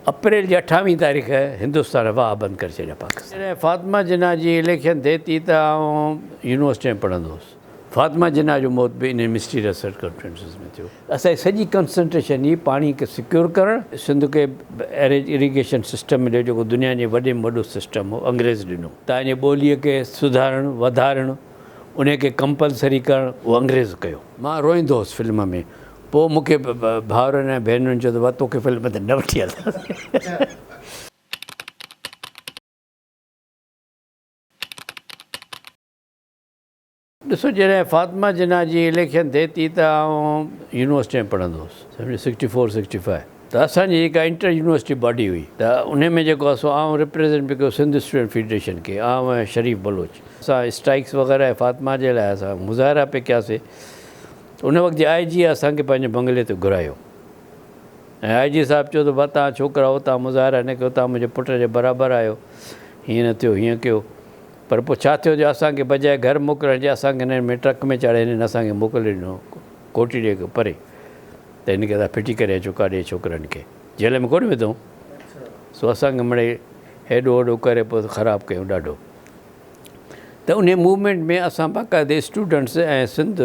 अप्रैल जी 28 तारीख़ हिंदुस्तान वाह बंदि करे छॾिया पाकिस्तान। जॾहिं फातिमा जिन्ना जी इलेक्शन थिए थी त आउं यूनिवर्सिटी में पढ़ंदो हुउसि। फातिमा जिन्ना जो मौत बि इन मिस्टीरियस सर्कमस्टेंसिस में थियो। असांजी सॼी कंसंट्रेशन ही पाणी खे सिक्योर करणु, सिंध खे इरिगेशन सिस्टम में ॾियो जेको दुनिया जे वॾे में वॾो सिस्टम हो अंग्रेज़ ॾिनो। तव्हांजे ॿोलीअ खे सुधारणु वधारणु उनखे कंपलसरी करणु उहो अंग्रेज़ कयो। मां रोईंदो हुउसि फिल्म में। पोइ मूंखे भाउरनि ऐं भेनरुनि चयो त वाह तोखे फिल्म ते न वठी हलंदासीं। ॾिसो जॾहिं फातिमा जिन्ना जी इलेक्शन थिए थी त आउं यूनिवर्सिटी में पढ़ंदो हुउसि 64-65 त असांजी जेका इंटर यूनिवर्सिटी बॉडी हुई त उन में जेको आहे सो आउं रिप्रेज़ेंट बि कयो सिंध स्टूडेंट फेडरेशन खे, आउं ऐं शरीफ़ बलोच। असां स्ट्राइक्स वग़ैरह ऐं फातिमा जे लाइ असां मुज़ाहिरा पे कयासीं। उन वक़्तु जी IG असांखे पंहिंजे बंगले ते घुरायो ऐं IG साहिबु चयो त भाउ तव्हां छोकिरा हो, तव्हां मुज़ाहिरा न कयो, तव्हां मुंहिंजे पुट जे बराबरि आहियो, हीअं न थियो हीअं कयो। पर पोइ छा थियो जो असांखे बजाए घर मोकिलण जे असांखे हिन में ट्रक में चाढ़े हिननि असांखे मोकिले ॾिनो कोठी ॾे परे त हिनखे तव्हां फिटी करे अचो काॾे छोकिरनि खे, जेल में कोन विधऊं। सो असांखे मिड़े हेॾो होॾो करे पोइ ख़राबु कयूं ॾाढो। त उन मूवमेंट में असां बाक़ाइदे स्टूडेंट्स ऐं सिंध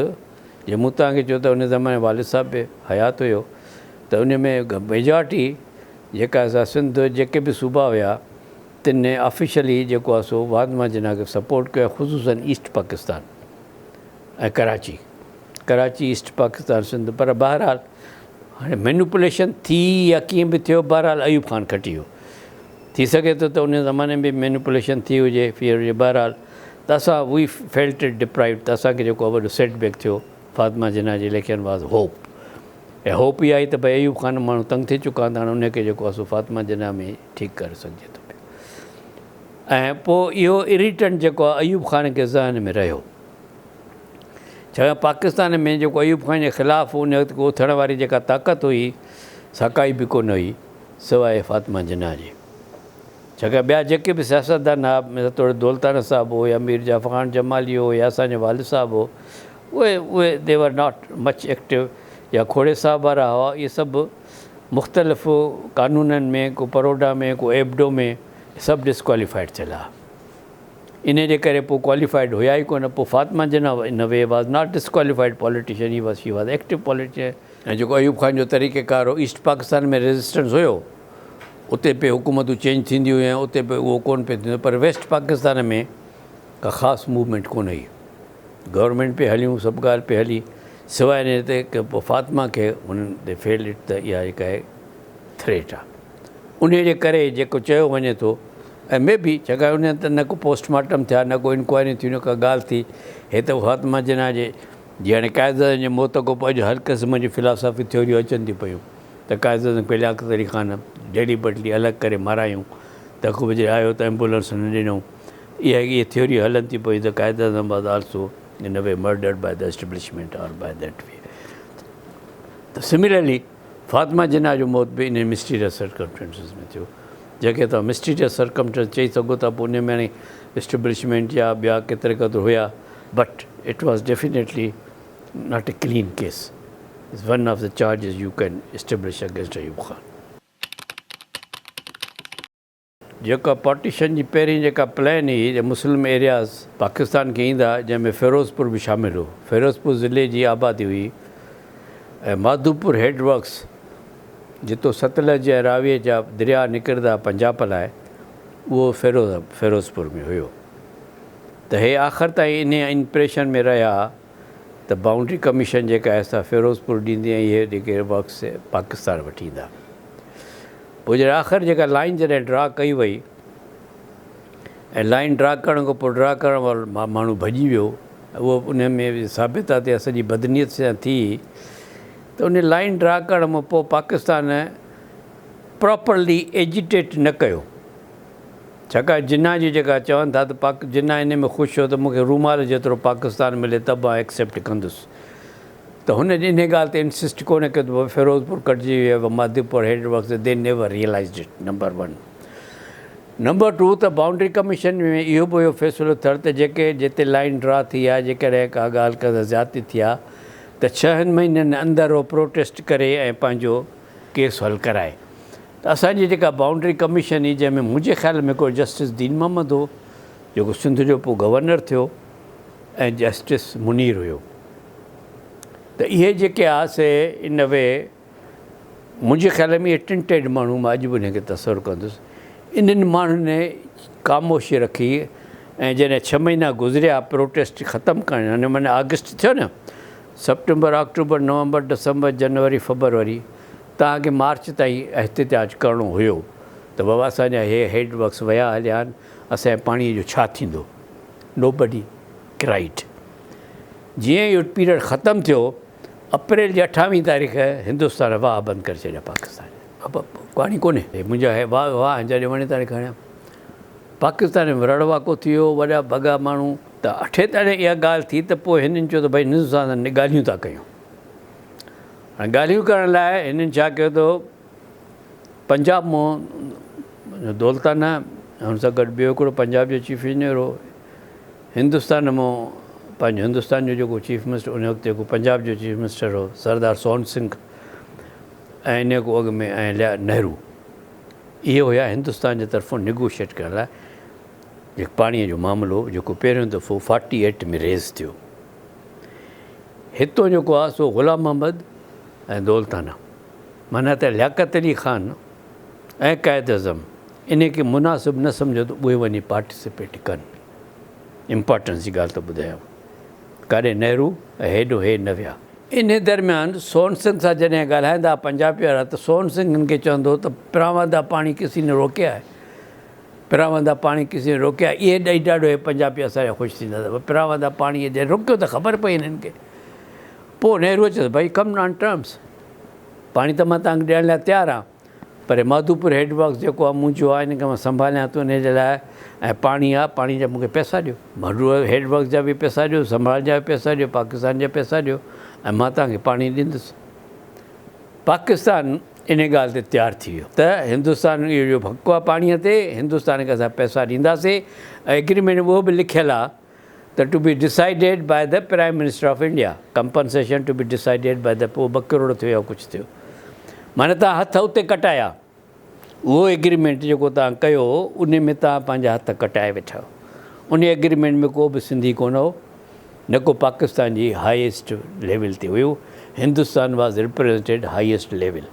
जे मूं तव्हांखे चयो त उन ज़माने वालिद साहिब बि हयात हुयो त उन में मेजॉरिटी जेका असां सिंध जेके बि सूबा हुया तिने ऑफिशियली जेको आहे सो फातिमा जिन्ना खे सपोर्ट कयो, ख़ुसूसन ईस्ट पाकिस्तान ऐं कराची ईस्ट पाकिस्तान सिंध। पर बहरहाल हाणे मैनिपुलेशन थी या कीअं बि थियो, बहरहाल अयूब ख़ान खटी वियो। थी सघे थो त उन ज़माने में मैनिपुलेशन थी हुजे फियर हुजे। बहरहाल त असां वी फेल्ट इट डिप्राइव त असांखे जेको आहे वॾो सेटबैक थियो। फातिमा जिन्ना जी इलेक्शन वाज़ होप ऐं होप इहा आई त भई अयूब ख़ान माण्हू तंग थी चुका आहिनि, हाणे उनखे जेको आहे सो फातिमा जिन्ना में ठीकु करे सघिजे थो। ऐं पोइ इहो इरिटेंट जेको आहे अयूब ख़ान खे ज़हन में रहियो। छाकाणि पाकिस्तान में जेको अयूब ख़ान जे ख़िलाफ़ु उन वक़्तु उथण वारी जेका ताक़त हुई सा काई बि कोन हुई सवाइ फातिमा जिन्ना जी। छाकाणि ॿिया जेके बि सियासतदान हुआ, थोरो दौलताना साहिबु हो या मीर जाफ़र ख़ान जमाली हो या असांजो वालिद साहिबु हो, उहे दे वर नॉट मच एक्टिव, या खोड़े साहिब वारा हुआ, इहे सभु मुख़्तलिफ़ कानूननि में को परोडा में को एबडो में सभु डिस्क्वालीफाइड थियल आहे। इन जे करे पोइ क्वालिफाइड हुया ई कोन। पोइ Fatima Jinnah in way was not disqualified politician, he was active politician. ऐं जेको अयूब ख़ान जो तरीक़ेकार हो, ईस्ट पाकिस्तान में रेजिस्टेंस हुयो, उते पे हुकूमतूं चेंज थींदियूं हुयूं, उते पे उहो कोन पियो थींदो। पर वेस्ट पाकिस्तान में का ख़ासि मूवमेंट कोन हुई, गवर्नमेंट पे हलियूं, सभु ॻाल्हि पे हली, सवाइ इन ते की पोइ फातिमा खे हुननि ते फेल इट त इहा जेका आहे थ्रेट आहे। उन जे करे जेको चयो वञे थो ऐं मे बि छाकाणि उन त न को पोस्टमार्टम थिया, न को इंक्वायरी थी, न का ॻाल्हि थी। हे त फातिमा जिन्ना जे जीअं हाणे क़ाइद जे मौत खां पोइ अॼु हर क़िस्म जी फिलासफ़ी थ्योरियूं अचनि थियूं पियूं त क़ाइद पहले अख़्तरी ख़ान डेलीबटली अलॻि करे मारायूं त ख़ूब जे आयो त एम्बुलेंस न ॾिनऊं। इहे थ्योरियूं हलनि थियूं पियूं त क़ाइद was also in way murdered by the establishment और बाय दैट वे। त सिमिलरली फातिमा जिन्ना जो मौत बि इन मिस्टीरियस सर्कमस्टेंसिस में थियो, जंहिंखे तव्हां मिस्टीरियस सर्कमस्टेंस चई सघो था। पोइ उन में हाणे एस्टेब्लिशमेंट या ॿिया केतिरे क़दुरु हुया, but it was definitely not a clean case. It's one of the charges U can establish against Ayub Khan. जेका पार्टीशन जी पहिरीं जेका प्लान हुई जे मुस्लिम एरियाज़ पाकिस्तान खे ईंदा, जंहिंमें फ़िरोज़पुर बि शामिलु हो। फ़िरोज़पुर ज़िले जी आबादी हुई ऐं माधोपुर हेड वर्क्स जितो सतलज ऐं रावीअ जा दरिया निकिरंदा पंजाब लाइ, उहो फ़िरोज़पुर में हुयो। त हे आख़िर ताईं इन इम्प्रेशन में रहिया त बाउंड्री कमीशन जेका आहे असां फ़िरोज़पुर ॾींदी ऐं इहे जेके वर्क्स पाकिस्तान वठी ईंदा। पोइ जॾहिं आख़िर जेका लाइन जॾहिं ड्रा कई वई ऐं लाइन ड्रा करण खां पोइ ड्रा करण वारो माण्हू भॼी वियो, उहो उन में साबित आहे त सॼी बदनीयत सां थी त उन लाइन ड्रा करण खां पोइ पाकिस्तान प्रॉपरली एजिटेट न कयो। छाकाणि जिन्ना जी जेका चवनि था त जिन्ना इन में ख़ुशि हो त मूंखे रूमाल जेतिरो पाकिस्तान मिले त मां एक्सेप्ट कंदुसि, त हुन इन ॻाल्हि ते इंसिस्ट कोन कयो त फ़िरोज़पुर कटिजी वियो Madhopur head works. They never realised it, number 1। Number 2 त बाउंड्री कमीशन में इहो बि हुयो फ़ैसिलो थियल त जेके जिते लाइन ड्रा थी आहे, जेकॾहिं का ॻाल्हि का ज़्यादती थी आहे त 6 महीननि अंदरि उहो प्रोटेस्ट करे ऐं पंहिंजो केस हल कराए। त असांजी जेका बाउंड्री कमीशन हुई जंहिंमें मुंहिंजे ख़्याल में को जस्टिस दीन मोहम्मद हो जेको सिंध जो पोइ गवर्नर थियो ऐं जस्टिस मुनीर हुयो। त इहे जेके आहे से इन वे मुंहिंजे ख़्याल में इहे टिंटेड माण्हू, मां अॼु बि हिनखे तसवुरु कंदुसि, इन्हनि माण्हुनि ने ख़ामोशी रखी ऐं जॾहिं 6 महीना गुज़रिया प्रोटेस्ट ख़तमु करणु, हाणे माना अगस्त थियो न, सेप्टेम्बर, अक्टूबर, नवंबर, दिसंबर, जनवरी, फरवरी, तव्हांखे मार्च ताईं एहतिजाज करिणो हुयो त बाबा असांजा हे हेड वर्क्स विया हलिया आहिनि, असांजे पाणीअ जो छा थींदो। Nobody cried. जीअं इहो पीरियड ख़तमु थियो, अप्रैल जी 28 तारीख़ हिंदुस्तान वाह बंदि करे छॾिया पाकिस्तान। पाणी कोन्हे, मुंहिंजा वाह जॾहिं वञे तारीख़ खणिया पाकिस्तान में रड़वाको थी वियो, वॾा भॻा माण्हू। त 8 तारीख़ इहा ॻाल्हि थी त पोइ हिननि चयो त भई हिंदुस्तान में ॻाल्हियूं था कयूं। हाणे ॻाल्हियूं करण लाइ हिननि छा कयो त पंजाब मां दौलताना, हुन सां गॾु ॿियो हिकिड़ो पंजाब जो चीफ इंजीनियर हो, हिंदुस्तान मां पंहिंजो हिंदुस्तान जो जेको चीफ मिनिस्टर उन वक़्तु जेको पंजाब जो चीफ मिनिस्टर हो सरदार सोहन सिंह, ऐं इन खां अॻु में ऐं नेहरू, इहे हुया हिंदुस्तान जे तरफ़ां निगोशिएट करण लाइ जेको पाणीअ जो मामिलो जेको पहिरियों दफ़ो 48 में रेज़ थियो। हितां जेको आहे सो ग़ुलाम मोहम्मद ऐं दौलताना, माना त लियाकत अली ख़ान ऐं क़ाइद अज़म इन खे मुनासिबु न सम्झो त उहे वञी पार्टिसिपेट कनि। इम्पोर्टेंस जी ॻाल्हि थो ॿुधायां, काॾे नेहरू ऐं हेॾो हे न विया। इन दरमियान सोहन सिंह सां जॾहिं ॻाल्हाईंदा पंजाबी वारा त सोहन सिंह हिन खे चवंदो त पिरावंदा पाणी किसी ने रोकिया है, पिरावंदा पाणी किसी ने रोकिया। इहे ॾेई ॾाढो हे पंजाबी असांजा ख़ुशि थींदा त पिरावंदा पाणी जॾहिं रोकियो त ख़बर पई हिननि खे। पोइ नेहरू चयो भई कम ऑन टर्म्स, पाणी त मां तव्हांखे ॾियण लाइ तयारु आहियां, पर माधुपुर हेडवर्क्स जेको आहे मुंहिंजो आहे, हिन खे मां संभालियां थो इन जे लाइ, ऐं पाणी आहे, पाणी जा मूंखे पैसा ॾियो, माधुपुर हेडवर्क्स जा बि पैसा ॾियो, संभाल जा बि पैसा ॾियो, पाकिस्तान जा पैसा ॾियो, ऐं मां तव्हांखे पाणी ॾींदुसि। पाकिस्तान इन ॻाल्हि ते तयारु थी वियो त हिंदुस्तान इहो जो हक़ु आहे पाणीअ ते, हिंदुस्तान खे असां पैसा ॾींदासीं, ऐं एग्रीमेंट उहो बि लिखियलु आहे त to be decided by the prime minister of India, compensation to be decided by the, पोइ 2 करोड़ थियो या कुझु थियो, माना तव्हां हथ उते कटाया। उहो एग्रीमेंट जेको तव्हां कयो उन में तव्हां पंहिंजा हथ कटाए वेठा। उन एग्रीमेंट में को बि सिंधी कोन हो, न को पाकिस्तान जी हाईएस्ट लेवल ते हुयो, हिंदुस्तान वाज़ रिप्रेजेंटेड हाईएस्ट लेवल।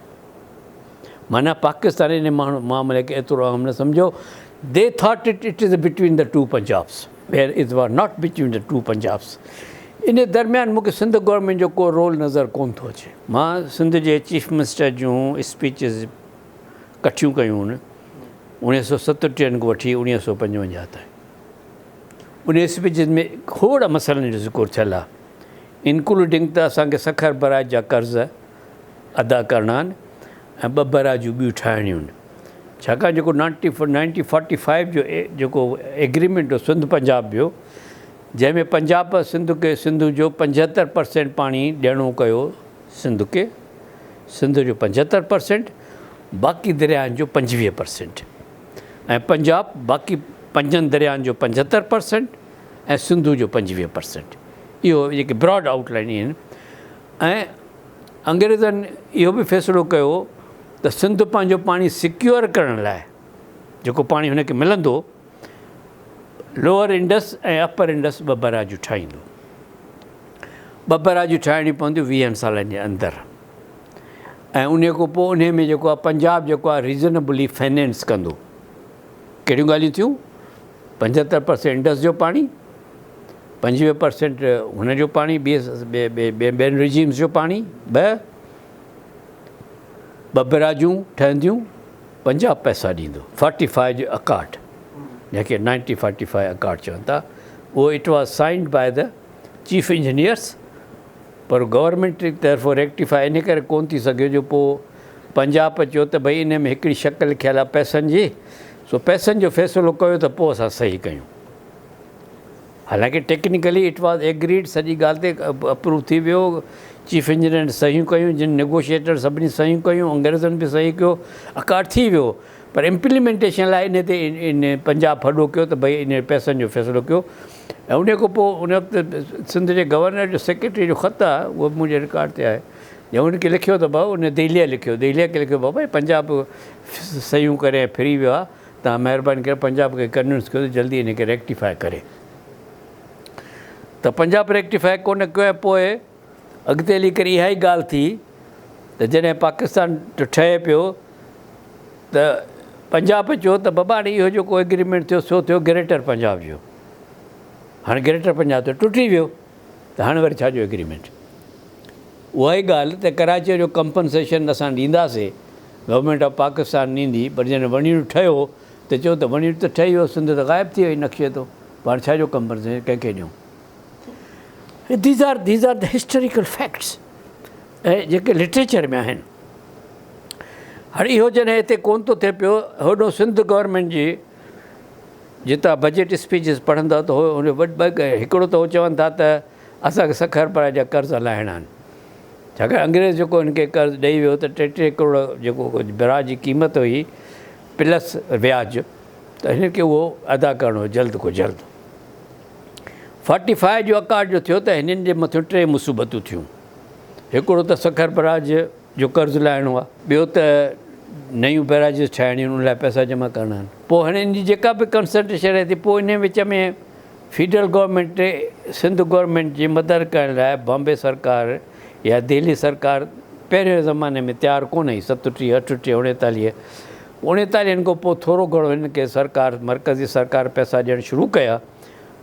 माना पाकिस्तान इन मामले खे एतिरो अहम न सम्झो। They thought it is between the 2 Punjabs, where it was not between the 2 Punjabs. इन दरमियान मूंखे सिंध गवर्नमेंट जो को रोल नज़र कोन थो अचे। मां सिंध जे चीफ मिनिस्टर जूं स्पीचिस कठियूं कयूं आहिनि 1937 खां वठी 1955 ताईं। उन स्पीचिस में खोड़ मसइलनि जो ज़िक्र थियल आहे, इंक्लूडिंग त असांखे सखर बराज जा कर्ज़ अदा करणा आहिनि ऐं 2 बराजूं ॿियूं ठाहिणियूं आहिनि। छाकाणि जेको 1945 जो जेको एग्रीमेंट हो सिंध पंजाब जो, जंहिंमें पंजाब सिंध जो 75% पाणी ॾियणो कयो सिंध खे, सिंध जो 75%, बाक़ी दरियानि जो 25%, ऐं पंजाब बाक़ी 5 दरियानि जो 75% ऐं सिंधु जो 25%। इहो जेके ब्रॉड आउटलाइन आहिनि। ऐं अंग्रेज़नि इहो बि फ़ैसिलो कयो त सिंध पंहिंजो पाणी सिक्योर करण लाइ जेको पाणी हुनखे मिलंदो, लोअर इंडस ऐं अपर इंडस 2 बराजूं ठाहींदो। 2 बराजूं ठाहिणियूं पवंदियूं 20 सालनि जे अंदरि, ऐं उन खां पोइ उन में जेको आहे पंजाब जेको आहे रीज़नेबली फाइनेंस कंदो। कहिड़ियूं ॻाल्हियूं थियूं? 75% इंडस जो पाणी, 25% हुनजो पाणी, ॿियनि रिजीम्स जो पाणी, 2 बराजूं ठहंदियूं, पंजाब पैसा ॾींदो। 45 जो अकाट, जंहिंखे 1945 अकाट चवनि था, उहो it was signed by the chief engineers, पर गवर्नमेंट जी तरफ़ों रेक्टिफाई इन करे कोन थी सघियो जो पोइ पंजाब चयो त भई इन में हिकिड़ी शक़ लिखियलु आहे पैसनि जी, सो पैसनि जो फ़ैसिलो कयो त पोइ असां सही कयूं। हालांकि टेक्निकली इट वॉज एग्रीड, सॼी ॻाल्हि ते अप्रूव थी वियो, चीफ इंजीनियर सहियूं कयूं, जिन नेगोशिएटर सभिनी सहियूं कयूं, अंग्रेज़नि बि सही कयो, अकाट थी वियो, पर इम्प्लीमेंटेशन लाइ इन ते इन पंजाब हॾो कयो त भई इन पैसनि जो फ़ैसिलो कयो। ऐं उन खां पोइ उन वक़्तु सिंध जे गवर्नर जो सेक्रेटरी जो ख़तु आहे, उहो बि मुंहिंजे रिकॉर्ड ते आहे, या उनखे लिखियो त भाउ उन दिल्लीअ खे लिखियो भाउ भई पंजाब सयूं करे फिरी वियो आहे, तव्हां महिरबानी करे पंजाब खे कन्विंस कयो जल्दी हिन खे रेक्टिफाए करे। त पंजाब रेक्टिफाए कोन कयो, पोइ अॻिते हली करे इहा ई ॻाल्हि थी त जॾहिं पाकिस्तान ठहे पियो त पंजाब चयो त बाबा हाणे इहो जेको एग्रीमेंट थियो सो थियो ग्रेटर पंजाब जो, हाणे ग्रेटर पंजाब त टुटी वियो, त हाणे वरी छाजो एग्रीमेंट। उहा ई ॻाल्हि त कराचीअ जो कंपनसेशन असां ॾींदासीं, गवर्नमेंट ऑफ पाकिस्तान ॾींदी, पर जॾहिं वणियूं ठहियो त चयो त वणियूं त ठही वियो, सिंध त ग़ाइबु थी वई नक्शे तो, पाण छाजो कंपनसेशन कंहिंखे ॾियूं। These are the historical facts ऐं जेके लिटरेचर में आहिनि। हाणे इहो जॾहिं हिते कोन थो थिए पियो, होॾो सिंध गवर्नमेंट जी जितां बजट स्पीचिस पढ़ंदा त हुन हिकिड़ो त उहो चवनि था त असांखे सखर पर जा कर्ज़ हलाइणा आहिनि, छाकाणि अंग्रेज़ जेको हिनखे कर्ज़ु ॾेई वियो त 33 करोड़ जेको बिराज जी क़ीमत हुई प्लस व्याज, त हिनखे उहो अदा करिणो हो जल्द को जल्द। 45 जो अकार्ड जो थियो त हिननि जे मथां 3 मुसीबतूं थियूं। हिकिड़ो त सखर बराज जो कर्ज़ु लाहिणो आहे, ॿियो त नयूं बैराजिस ठाहिणियूं आहिनि, उन लाइ पैसा जमा करणा आहिनि। पोइ हाणे हिन जी जेका बि कंसंट्रेशन रहे थी, पोइ इन विच में फेडरल गवर्नमेंट सिंध गवर्नमेंट जी मदद करण लाइ बॉम्बे सरकार या दिल्ली सरकार पहिरें ज़माने में तयारु कोन हुई। 37, 38, 39 खां पोइ थोरो घणो हिन खे सरकार मर्कज़ी सरकार पैसा ॾियणु शुरू कया,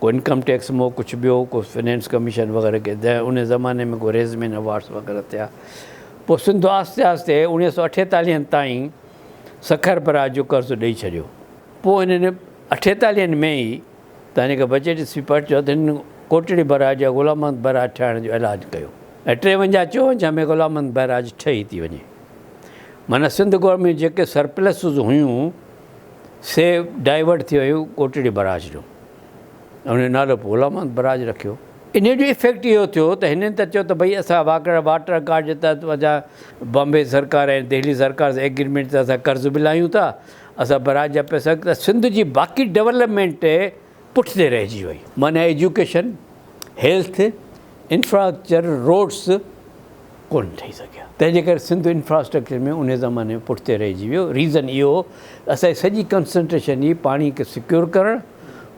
को इनकम टैक्स मो कुझु ॿियो, को फाइनेंस कमीशन वग़ैरह के उन ज़माने में को रेज़मेन अवार्ड्स वग़ैरह थिया। पोइ सिंध आहिस्ते आहिस्ते 1948 ताईं सखर बराज जो कर्ज़ु ॾेई छॾियो। पोइ हिननि 48 में ई त हिनखे बजट स्पीच चयो त हिन कोटड़ी बराज या ग़ुलामत बराज ठाहिण जो ऐलान कयो ऐं 53-54 में ग़ुलामत बराज ठही थी वञे। माना सिंध गवर्नमेंट जेके सरप्लसिस हुयूं से डाइवर्ट थी वियूं कोटड़ी बराज जो, ऐं हुन नालो पोइ ग़ुलामत बराज रखियो। इन जो इफेक्ट इहो थियो त हिननि त चयो त भई असां वाटर कार्ड जे तहत असां बॉम्बे सरकार ऐं दिल्ली सरकार सां एग्रीमेंट ते असां कर्ज़ु बि लाहियूं था, असां बराज जा पैसा, त सिंध जी बाक़ी डेवलपमेंट पुठिते रहिजी वई। माना एजुकेशन, हेल्थ, इंफ्रास्ट्रक्चर, रोड्स कोन ठही सघिया। तंहिंजे करे सिंध इंफ्रास्ट्रक्चर में उन ज़माने में पुठिते रहिजी वियो। रीज़न इहो असांजी सॼी कंसंट्रेशन ई पाणी खे सिक्योर करणु,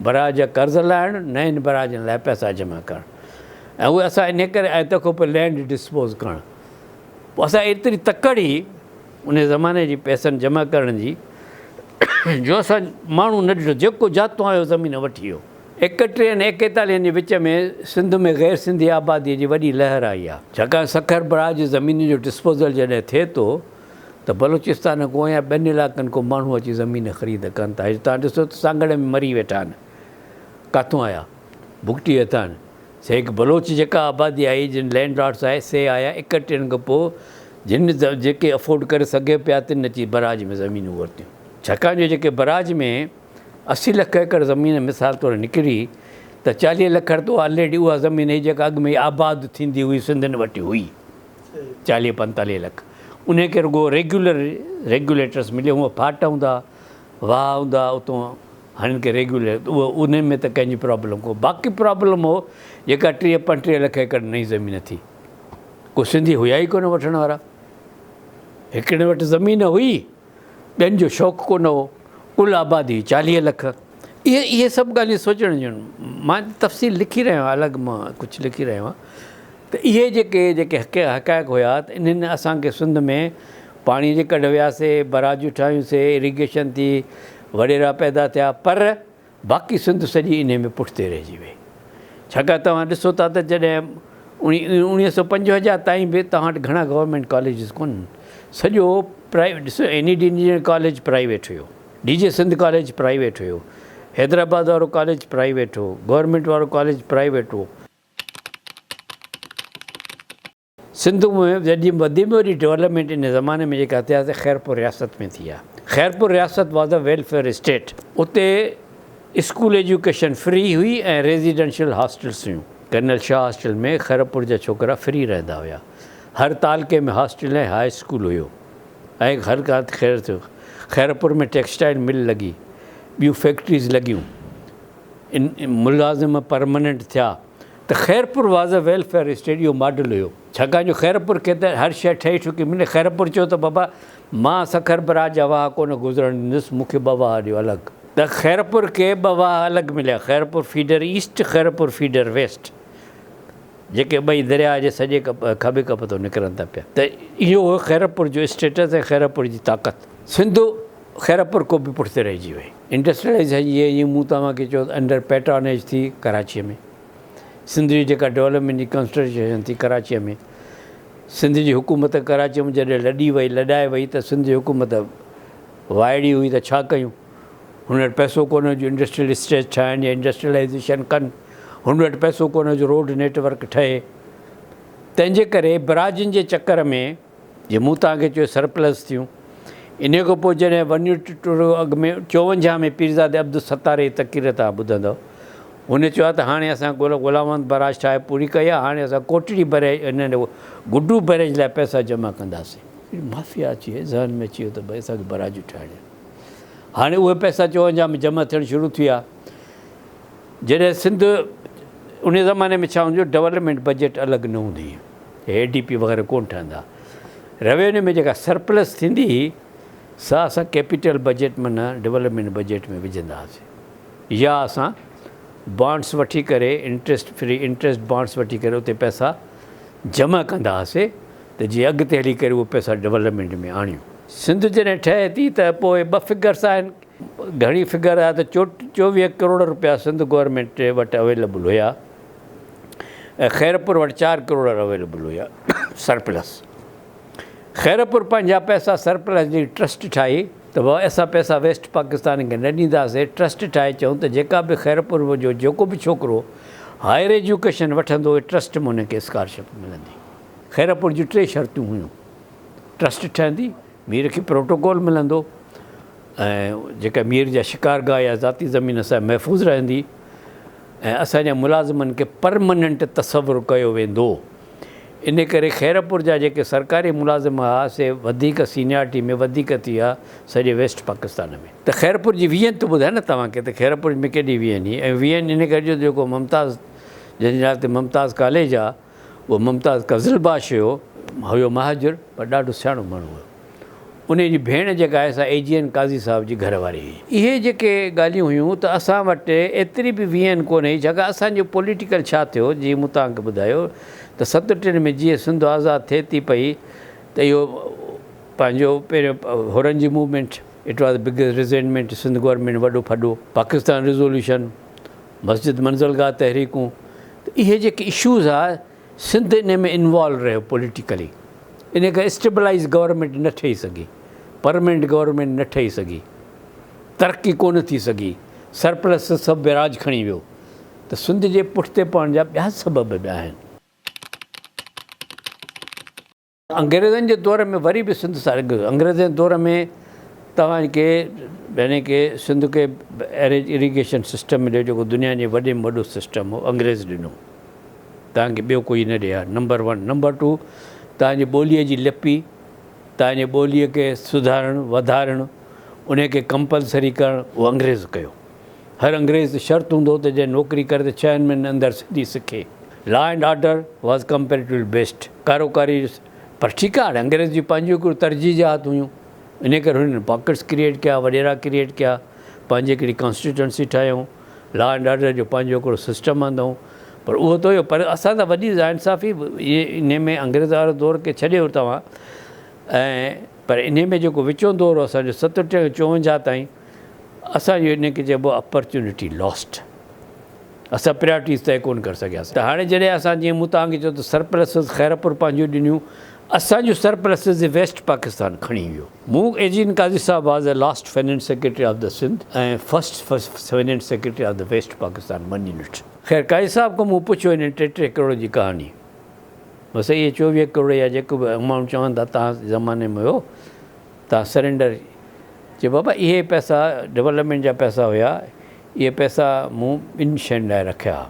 बराज जा कर्ज़ लाहिणु, नयनि बराजनि लाइ पैसा जमा करणु, ऐं उहे असां इन करे ऐं तंहिंखां पोइ लैंड डिस्पोज़ करणु। पोइ असां एतिरी तकड़ ई उन ज़माने जी पैसनि जमा करण जी जो असां माण्हू न ॾिठो, जेको जातो आयो ज़मीन वठी वियो। 41 ऐं 41 जे विच में सिंध में गैर सिंधी आबादीअ जी वॾी लहर आई आहे, छाकाणि सखर बराज ज़मीन जो डिस्पोज़ल जॾहिं थिए थो त बलूचिस्तान खां या ॿियनि इलाइक़नि खां माण्हू अची ज़मीन ख़रीद कनि था। तव्हां ॾिसो त सांगड़ में मरी वेठा आहिनि, किथां आया, भुगटी वेठा आहिनि। से हिकु बलोच जेका आबादी आई जिन लैंड लॉर्ड्स आहे से आया 41 खां पोइ, जिन जेके अफोर्ड करे सघे पिया तिन अची बराज में ज़मीनूं वरितियूं। छाकाणि जो जेके बराज में 80 लख एकड़ ज़मीन मिसाल तौरु निकिरी त 40 लख त ऑलरेडी उहा ज़मीन हुई जेका अॻु में आबाद थींदी हुई, सिंधियुनि वटि हुई 40-45 लख। उनखे रुॻो रेगुलेटर्स मिले, हूअं फाट हूंदा, वाह हूंदा उतां हिननि खे रेगुलेट, उहो उन में त कंहिंजी प्रॉब्लम को। बाक़ी प्रॉब्लम हो जेका 30-35 लख एकड़ नई ज़मीन थी, को सिंधी हुया ई कोन वठण वारा। हिकिड़े वटि ज़मीन हुई, ॿियनि जो शौक़ु कोन हो, कुल आबादी 40 लख। इहे सभु ॻाल्हियूं सोचण जूं। मां तफ़सील लिखी रहियो आहियां, अलॻि मां कुझु लिखी रहियो आहियां त इहे जेके हक़ाइक़ हुया त इन्हनि असांखे सिंध में पाणी जे कढ वियासीं, बराजूं ठाहियूंसीं, इरीगेशन थी, वॾेरा पैदा थिया, पर बाक़ी सिंध सॼी इन में पुठिते रहिजी वई। छाकाणि तव्हां ॾिसो था त जॾहिं 1955 ताईं बि तव्हां वटि घणा गवर्नमेंट कॉलेजिस कोन्हनि, सॼो प्राइवेट। ॾिसो NED इंजीनियरिंग कॉलेज प्राइवेट हुयो, DJ सिंध कॉलेज प्राइवेट हुयो, हैदराबाद वारो कॉलेज प्राइवेट हो, गवर्नमेंट वारो कॉलेज प्राइवेट हो। सिंध में जॾहिं वॾी में वॾी डेवलपमेंट इन ज़माने में जेका थिया ख़ैरपुर रियासत में थी आहे। ख़ैरपुर रियासत वॉज अ वेलफेयर स्टेट। उते स्कूल एजुकेशन फ्री हुई ऐं रेज़िडेंशियल हॉस्टल्स हुयूं। कर्नल शाह हॉस्टल में ख़ैरपुर जा छोकिरा फ्री रहंदा हुआ। हर तालके में हॉस्टल ऐं हाई स्कूल हुयो ऐं हर का ख़ैर थियो। ख़ैरपुर में टेक्सटाइल मिल लॻी, ॿियूं फैक्ट्रीज़ लॻियूं, मुलाज़िम परमानेंट थिया। त Khairpur was a welfare state, इहो मॉडल हुयो। छाकाणि जो ख़ैरपुर खे त हर शइ ठही ठुकी मिले। ख़ैरपुर चयो त बाबा मां सखरबरा जा वाह कोन गुज़रणु ॾींदुसि, मूंखे ॿ वाह ॾियो अलॻि। त ख़ैरपुर खे ॿ वाह अलॻि मिलिया, Khairpur feeder east, Khairpur feeder west, जेके ॿई दरिया जे सॼे खॿे कप तो निकिरनि था पिया। त इहो हो ख़ैरपुर जो स्टेटस ऐं ख़ैरपुर जी ताक़त। सिंध ख़ैरपुर को बि पुठिते रहिजी वई। इंडस्ट्रियलाइज़ ईअं मूं तव्हांखे चयो अंडर पैट्रॉनेज थी कराचीअ में, सिंध जी जेका डेवलपमेंट जी कंस्ट्रक्शन थी कराचीअ में, सिंध जी हुकूमत कराचीअ में जॾहिं लॾी वई लॾाए वई त सिंध जी हुकूमत वाइड़ी हुई त छा कयूं, हुन वटि पैसो कोन जो इंडस्ट्रियल स्टेट ठाहिनि या इंडस्ट्रियलाइज़ेशन कनि, हुन वटि पैसो कोन जो रोड नेटवर्क ठहे। तंहिंजे करे बराजिन जे चकर में जीअं मूं तव्हांखे चयो सरप्लस थियूं। इन खां पोइ जॾहिं 1 अॻु में 54 में पीरज़ादे अब्दुल सत्तार जी तक़रीर तव्हां ॿुधंदव, हुन चयो आहे त हाणे असां ग़ुलामत बराज ठाहे पूरी कई आहे, हाणे असां कोटड़ी बैरेज हिन गुड्डू बैरेज लाइ पैसा जमा कंदासीं। माफ़िया अची वई, ज़हन में अची वियो त भई असांखे बराजूं ठाहिणियूं। हाणे उहे पैसा 54 में जमा थियणु शुरू थी विया। जॾहिं सिंध उन ज़माने में छा हूंदो, डेवलपमेंट बजट अलॻि न हूंदी हुई, ADP वग़ैरह कोन ठहंदा। रेवेन्यू में जेका सरप्लस थींदी हुई सा असां कैपिटल बजट माना डेवलपमेंट बजट में विझंदा हुआसीं, या असां बॉन्ड्स वठी करे इंट्रस्ट फ्री इंट्रस्ट बॉन्ड्स वठी करे उते पैसा जमा कंदा हुआसीं त जीअं अॻिते हली करे उहे पैसा डेवलपमेंट में आणियूं। सिंध जॾहिं ठहे थी त पोइ 2 फिगर्स आहिनि, घणी फिगर आहे त 24 करोड़ रुपया सिंध गवर्नमेंट वटि अवेलेबल हुया ऐं ख़ैरपुर वटि 4 करोड़ अवेलेबल हुया सरप्लस। ख़ैरपुर पंहिंजा पैसा सरप्लस जी ट्रस्ट ठाही त भाउ असां पैसा वेस्ट पाकिस्तान खे न ॾींदासीं, ट्रस्ट ठाहे चयूं त जेका बि ख़ैरपुर जो जेको बि छोकिरो हायर एजुकेशन वठंदो हुओ ट्रस्ट में हुनखे स्कॉलरशिप मिलंदी। ख़ैरपुर जूं 3 शर्तूं हुयूं, ट्रस्ट ठहंदी, मीर खे प्रोटोकॉल मिलंदो ऐं जेका मीर जा शिकारगाह या ज़ाती ज़मीन असां महफ़ूज़ रहंदी ऐं असांजा मुलाज़िमनि खे परमनेंट तसवुरु कयो वेंदो। इन करे ख़ैरपुर जा जेके सरकारी मुलाज़िम हुआ से वधीक सीनियरिटी में वधीक थी विया सॼे वेस्ट पाकिस्तान में। त ख़ैरपुर जी वीएन त ॿुधाए न तव्हांखे, त ख़ैरपुर में केॾी वीएन हुई ऐं वीएन इन करे जो जेको मुमताज़ जंहिंजे नाले ते मुमताज़ कॉलेज आहे उहो मुमताज़ कज़लबाश हुयो महाजर, पर ॾाढो सियाणो माण्हू हुयो। उन जी भेण जेका आहे सा AGN काज़ी साहिब जी घरवारी हुई। इहे जेके ॻाल्हियूं हुयूं त असां वटि एतिरी बि वीएन कोन हुई, छाकाणि असांजो पॉलिटिकल छा थियो जीअं मूं तव्हांखे ॿुधायो त 37 में जीअं सिंध आज़ादु थिए थी पई त इहो पंहिंजो पहिरियों हुरनि जी movement, it was biggest resentment, Sindh government वॾो फॾो, पाकिस्तान रिज़ोल्यूशन, मस्जिद मंज़िलगाह तहरीकूं, त इहे जेके इशूज़ आहे सिंध इन में इन्वॉल्व रहियो पॉलिटिकली। इन करे स्टेबलाइज़ गवर्नमेंट न ठही सघी, परमानेंट गवर्नमेंट न ठही सघी, तरक़ी कोन थी सघी, सरप्लस सभु बेराज खणी वियो। त सिंध जे पुठिते पवण जा ॿिया सबब बि आहिनि। अंग्रेज़नि जे दौर में वरी बि सिंध सां अंग्रेज़नि दौर में तव्हांखे यानी की सिंध खे इरिगेशन सिस्टम ॾियो जेको दुनिया जे वॾे में वॾो सिस्टम हो, अंग्रेज़ ॾिनो, तव्हांखे ॿियो कोई न ॾिया। नंबर 1। नंबर 2, तव्हांजी ॿोलीअ जी लिपि, तव्हांजे ॿोलीअ खे सुधारणु वधारणु, उनखे कंपलसरी करणु, उहो अंग्रेज़ कयो। हर अंग्रेज़ शर्त हूंदो त जंहिं नौकिरी करे त 6 महीननि अंदरि सिंधी सिखे। Law and order was comparatively best, कारोकारी। पर ठीकु आहे, अंग्रेज़ जी पंहिंजियूं हिकिड़ियूं तरजीहात हुयूं, इन करे हुननि पॉकेट्स क्रिएट कया, वॾेरा क्रिएट कया, पंहिंजी हिकिड़ी कॉन्स्टिट्यूंसी ठाहियूं, लॉ एंड ऑर्डर जो पंहिंजो हिकिड़ो सिस्टम आंदऊं। पर उहो त हुयो, पर असां त वॾी नाइंसाफ़ी इन में अंग्रेज़ वारो दौर खे छॾियो तव्हां। ऐं पर इन में जेको विचो दौर हो असांजो 37 खां 54 ताईं, असांजो इनखे चइबो अपॉर्चुनिटी लॉस्ट, असां प्रायोरिटीज़ तय कोन करे सघियासीं। त हाणे जॾहिं असां जीअं मूं तव्हांखे चयो त सरप्लसिस ख़ैरपुर पंहिंजियूं ॾिनियूं, असांजो सरप्लसिस वेस्ट पाकिस्तान खणी वियो। मूं AGN Kazi Sahib was the last finance secretary of the Sindh ऐं first finance secretary of the West Pakistan 1 unit. ख़ैर काज़ी साहिब खां मूं पुछियो इन 3 करोड़ जी कहानी, बसि इहे 24 करोड़ या जेको बि अमाउंट चवनि था तव्हां ज़माने में हुयो, तव्हां सरेंडर चए बाबा इहे पैसा डेवलपमेंट जा पैसा हुया, इहे पैसा मूं 2 शयुनि लाइ रखिया,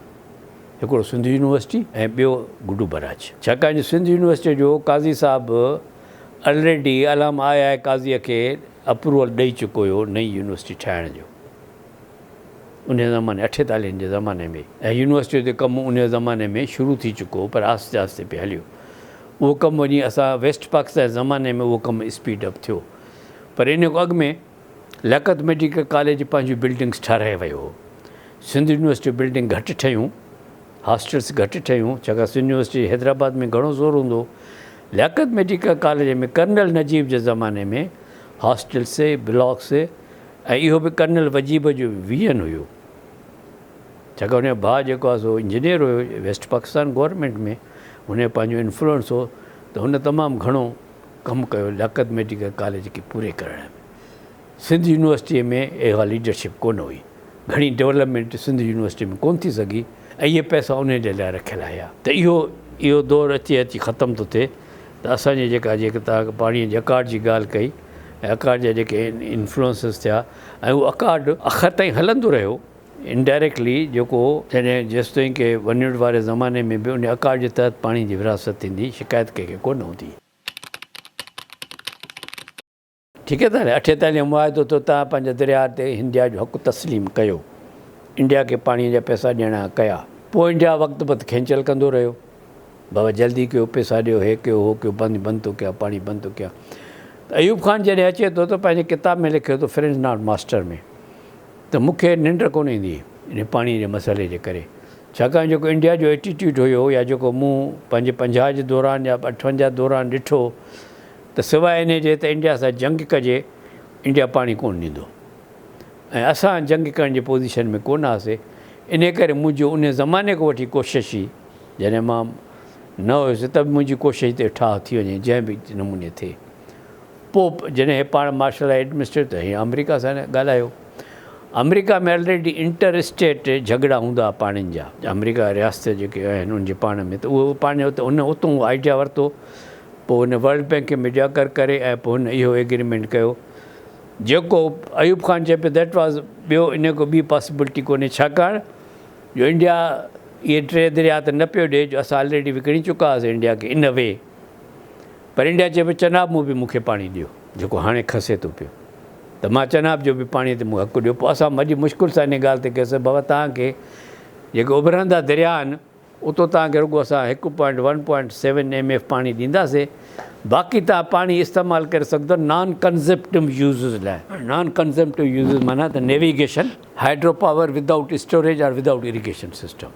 हिकिड़ो सिंध यूनिवर्सिटी ऐं ॿियो गुड्डू बराज। छाकाणि सिंध यूनिवर्सिटी जो काज़ी साहिब ऑलरेडी अलाम आहे काज़ीअ खे अप्रूवल ॾेई चुको हुयो नई यूनिवर्सिटी ठाहिण जो उन ज़माने 48 जे ज़माने में, ऐं यूनिवर्सिटी जो कमु उन ज़माने में शुरू थी चुको हो, पर आहिस्ते आहिस्ते पियो हलियो। उहो कमु वञी असां वेस्ट पाकिस्तान ज़माने में उहो कमु स्पीड अप थियो। पर इन खां अॻु में लियाकत मेडिकल कॉलेज पंहिंजूं बिल्डिंग्स ठाराए वियो हो। सिंध यूनिवर्सिटी बिल्डिंग घटि ठहियूं, हॉस्टल्स घटि ठहियूं, छाकाणि सिंध यूनिवर्सिटी हैदराबाद में घणो ज़ोर हूंदो। लियाकत मेडिकल कॉलेज में कर्नल नजीब जे ज़माने में हॉस्टल्स, ब्लॉक्स, ऐं इहो बि कर्नल वजीब जो विजन हुयो, छाकाणि हुनजो भाउ जेको आहे सो इंजीनियर हुयो वेस्ट पाकिस्तान गवर्नमेंट में, हुनजो पंहिंजो इन्फ्लुएंस हो, त हुन तमामु घणो कमु कयो लियाकत मेडिकल कॉलेज खे पूरे करण में। सिंध यूनिवर्सिटीअ में इहा लीडरशिप कोन हुई, घणी डेवलपमेंट सिंध यूनिवर्सिटी में कोन थी सघी, ऐं इहे पैसा उन जे लाइ रखियल हुया। त इहो दौरु अची ख़तमु थो थिए। त असांजे जेके तव्हां पाणीअ जे अकार्ड जी ॻाल्हि कई, ऐं अकार्ड जा जेके इन्फ्लुएंसिस थिया, ऐं उहो अकार्ड आख़िर ताईं हलंदो रहियो इनडायरेक्टली, जेको जॾहिं जेसि ताईं के वञण वारे ज़माने में बि उन अकार्ड जे तहत पाणी जी विरासत थींदी, शिकायत कंहिंखे कोन हूंदी। ठेकेदार 48 मुआदो तो तव्हां पंहिंजे दरिया ते इंडिया जो हक़ु तस्लीम कयो, इंडिया खे पाणीअ जा पैसा ॾियणा कया। पोइ इंडिया वक़्तु बद खेंचल कंदो रहियो, बाबा जल्दी कयो, पैसा ॾियो, हे कयो, हो कयो, बंदि थो कया, पाणी बंदि थो कया। त अयूब ख़ान जॾहिं अचे थो त पंहिंजे किताब में लिखियो थो, फ्रेंड्स नॉट मास्टर में, त मूंखे निंड कोन ईंदी इन पाणीअ जे मसइले जे करे, छाकाणि जेको इंडिया जो एटीट्यूड हुयो, या जेको मूं पंहिंजे 50 जे दौरान या 58 दौरान ॾिठो, त सवाइ इन जे त इंडिया सां जंग कजे, इंडिया पाणी कोन ॾींदो, ऐं असां जंग करण जी पोज़ीशन में कोन हुआसीं। इन करे मुंहिंजो उन ज़माने खां वठी कोशिशि हुई, जॾहिं मां न हुयुसि त बि मुंहिंजी कोशिशि ते ठाह थी वञे जंहिं बि नमूने थिए। पोइ जॾहिं पाण मार्शल एडमिनिस्ट्रेटर त हीअं अमेरिका सां ॻाल्हायो, अमेरिका में ऑलरेडी इंटर स्टेट झगड़ा हूंदा पाणिनि जा, अमेरिका रियासत जेके आहिनि उनजे पाण में, त उहो पाण उतां आइडिया वरितो। पोइ हुन वर्ल्ड बैंक में जाकर करे, ऐं पोइ हुन इहो एग्रीमेंट कयो, जेको अयूब ख़ान चए पियो दैट वाज़ ॿियो, इन को ॿी पॉसिबिलिटी कोन्हे, छाकाणि जो इंडिया इहे 3 दरिया त न पियो ॾिए, जो असां ऑलरेडी विकिणी चुका हुआसीं इंडिया खे इन वे। पर इंडिया चए पियो चनाब मूं बि मूंखे पाणी ॾियो, जेको हाणे खसे थो पियो, त मां चनाब जो बि पाणी ते मूं हक़ु ॾियो। पोइ असां वॾी मुश्किल सां इन ॻाल्हि ते कयोसीं, बाबा तव्हांखे जेके उभरंदा दरिया आहिनि उतो तव्हांखे रुॻो असां 1.7 MF पाणी ॾींदासीं, बाक़ी तव्हां पाणी इस्तेमालु करे सघंदो नॉन कंज़प्टिव यूज़िस लाइ। नॉन कंज़प्टिव यूज़िस माना त navigation, hydro power without storage और विदाउट इरीगेशन सिस्टम,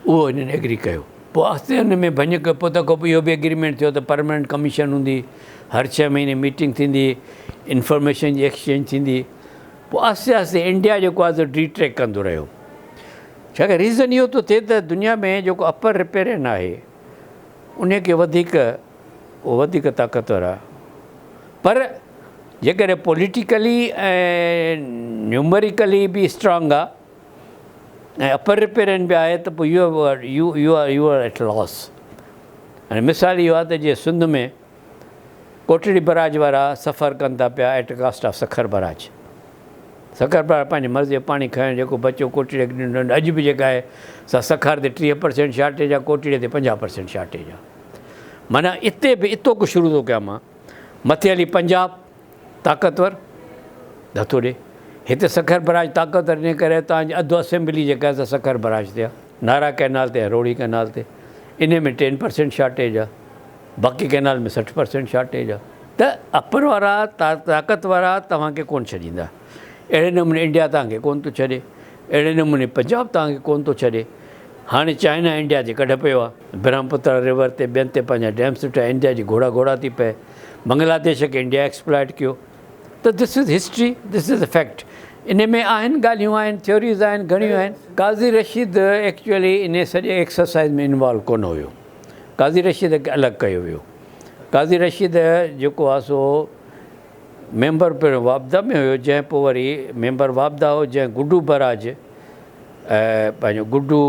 उहो हिननि एग्री कयो। पोइ आस्ते हुन में भञ कयो, पोइ त को इहो बि एग्रीमेंट थियो त परमानेंट कमीशन हूंदी, हर 6 महीने मीटिंग थींदी, इंफॉर्मेशन जी एक्सचेंज थींदी। पोइ आस्ते आस्ते इंडिया जेको आहे डिट्रैक्ट कंदो रहियो, छाकाणि रीज़न इहो थो थिए त दुनिया में जेको अपर रिपेरियन आहे उनखे वधीक ताक़तवर आहे, पर जेकॾहिं पॉलिटिकली ऐं न्यूमरिकली बि स्ट्रॉन्ग आहे ऐं अपर रिपेरियन बि आहे, त पोइ यू आर एट लॉस। हाणे मिसाल इहो आहे त जीअं सिंध में कोटड़ी बराज वारा सफ़र कनि था पिया at cost of Sukkur barrage. Sukkur barrage पंहिंजी मर्ज़ी जो पाणी खाइणु, जेको बचो कोटड़ी अॼु बि जेका आहे सा सखर ते 30% शार्टेज आहे, कोटड़ी ते 50% शार्टेज आहे। माना इते बि इतो को शुरू थो कयां मां, मथे हली पंजाब ताक़तवर नथो ॾिए, हिते सखर बराज ताक़तवर इन करे तव्हांजी अधु असेंबली जेका आहे सखर बराज ते आहे, नारा कैनाल ते, रोड़ी कैनाल ते, इन में 10% शार्टेज आहे, बाक़ी कैनाल में 60% शार्टेज आहे। त अपर वारा ताक़त वारा तव्हांखे कोन छॾींदा, अहिड़े नमूने इंडिया तव्हांखे कोन थो छॾे, अहिड़े नमूने पंजाब तव्हांखे कोन थो छॾे। हाणे चाइना इंडिया जे कढ पियो आहे, ब्रह्मपुत्र रिवर ते ॿियनि ते पंहिंजा डैम्स ठाहिया, इंडिया जी घोड़ा थी पए, बांग्लादेश खे इंडिया एक्सप्लॉइट कयो। त this is history, this is a fact. इन में आहिनि ॻाल्हियूं आहिनि, थ्योरीज़ आहिनि, घणियूं आहिनि। काज़ी रशीद एक्चुअली इन सॼे एक्सरसाइज़ में इन्वॉल्व कोन हुयो, काज़ी रशीद खे अलॻि कयो वियो। काज़ी रशीद जेको आहे सो मेंबर पहिरियों वापदा में हुयो, जंहिं पोइ वरी मेंबर वापदा हो, जंहिं गुड्डू बराज पंहिंजो Guddu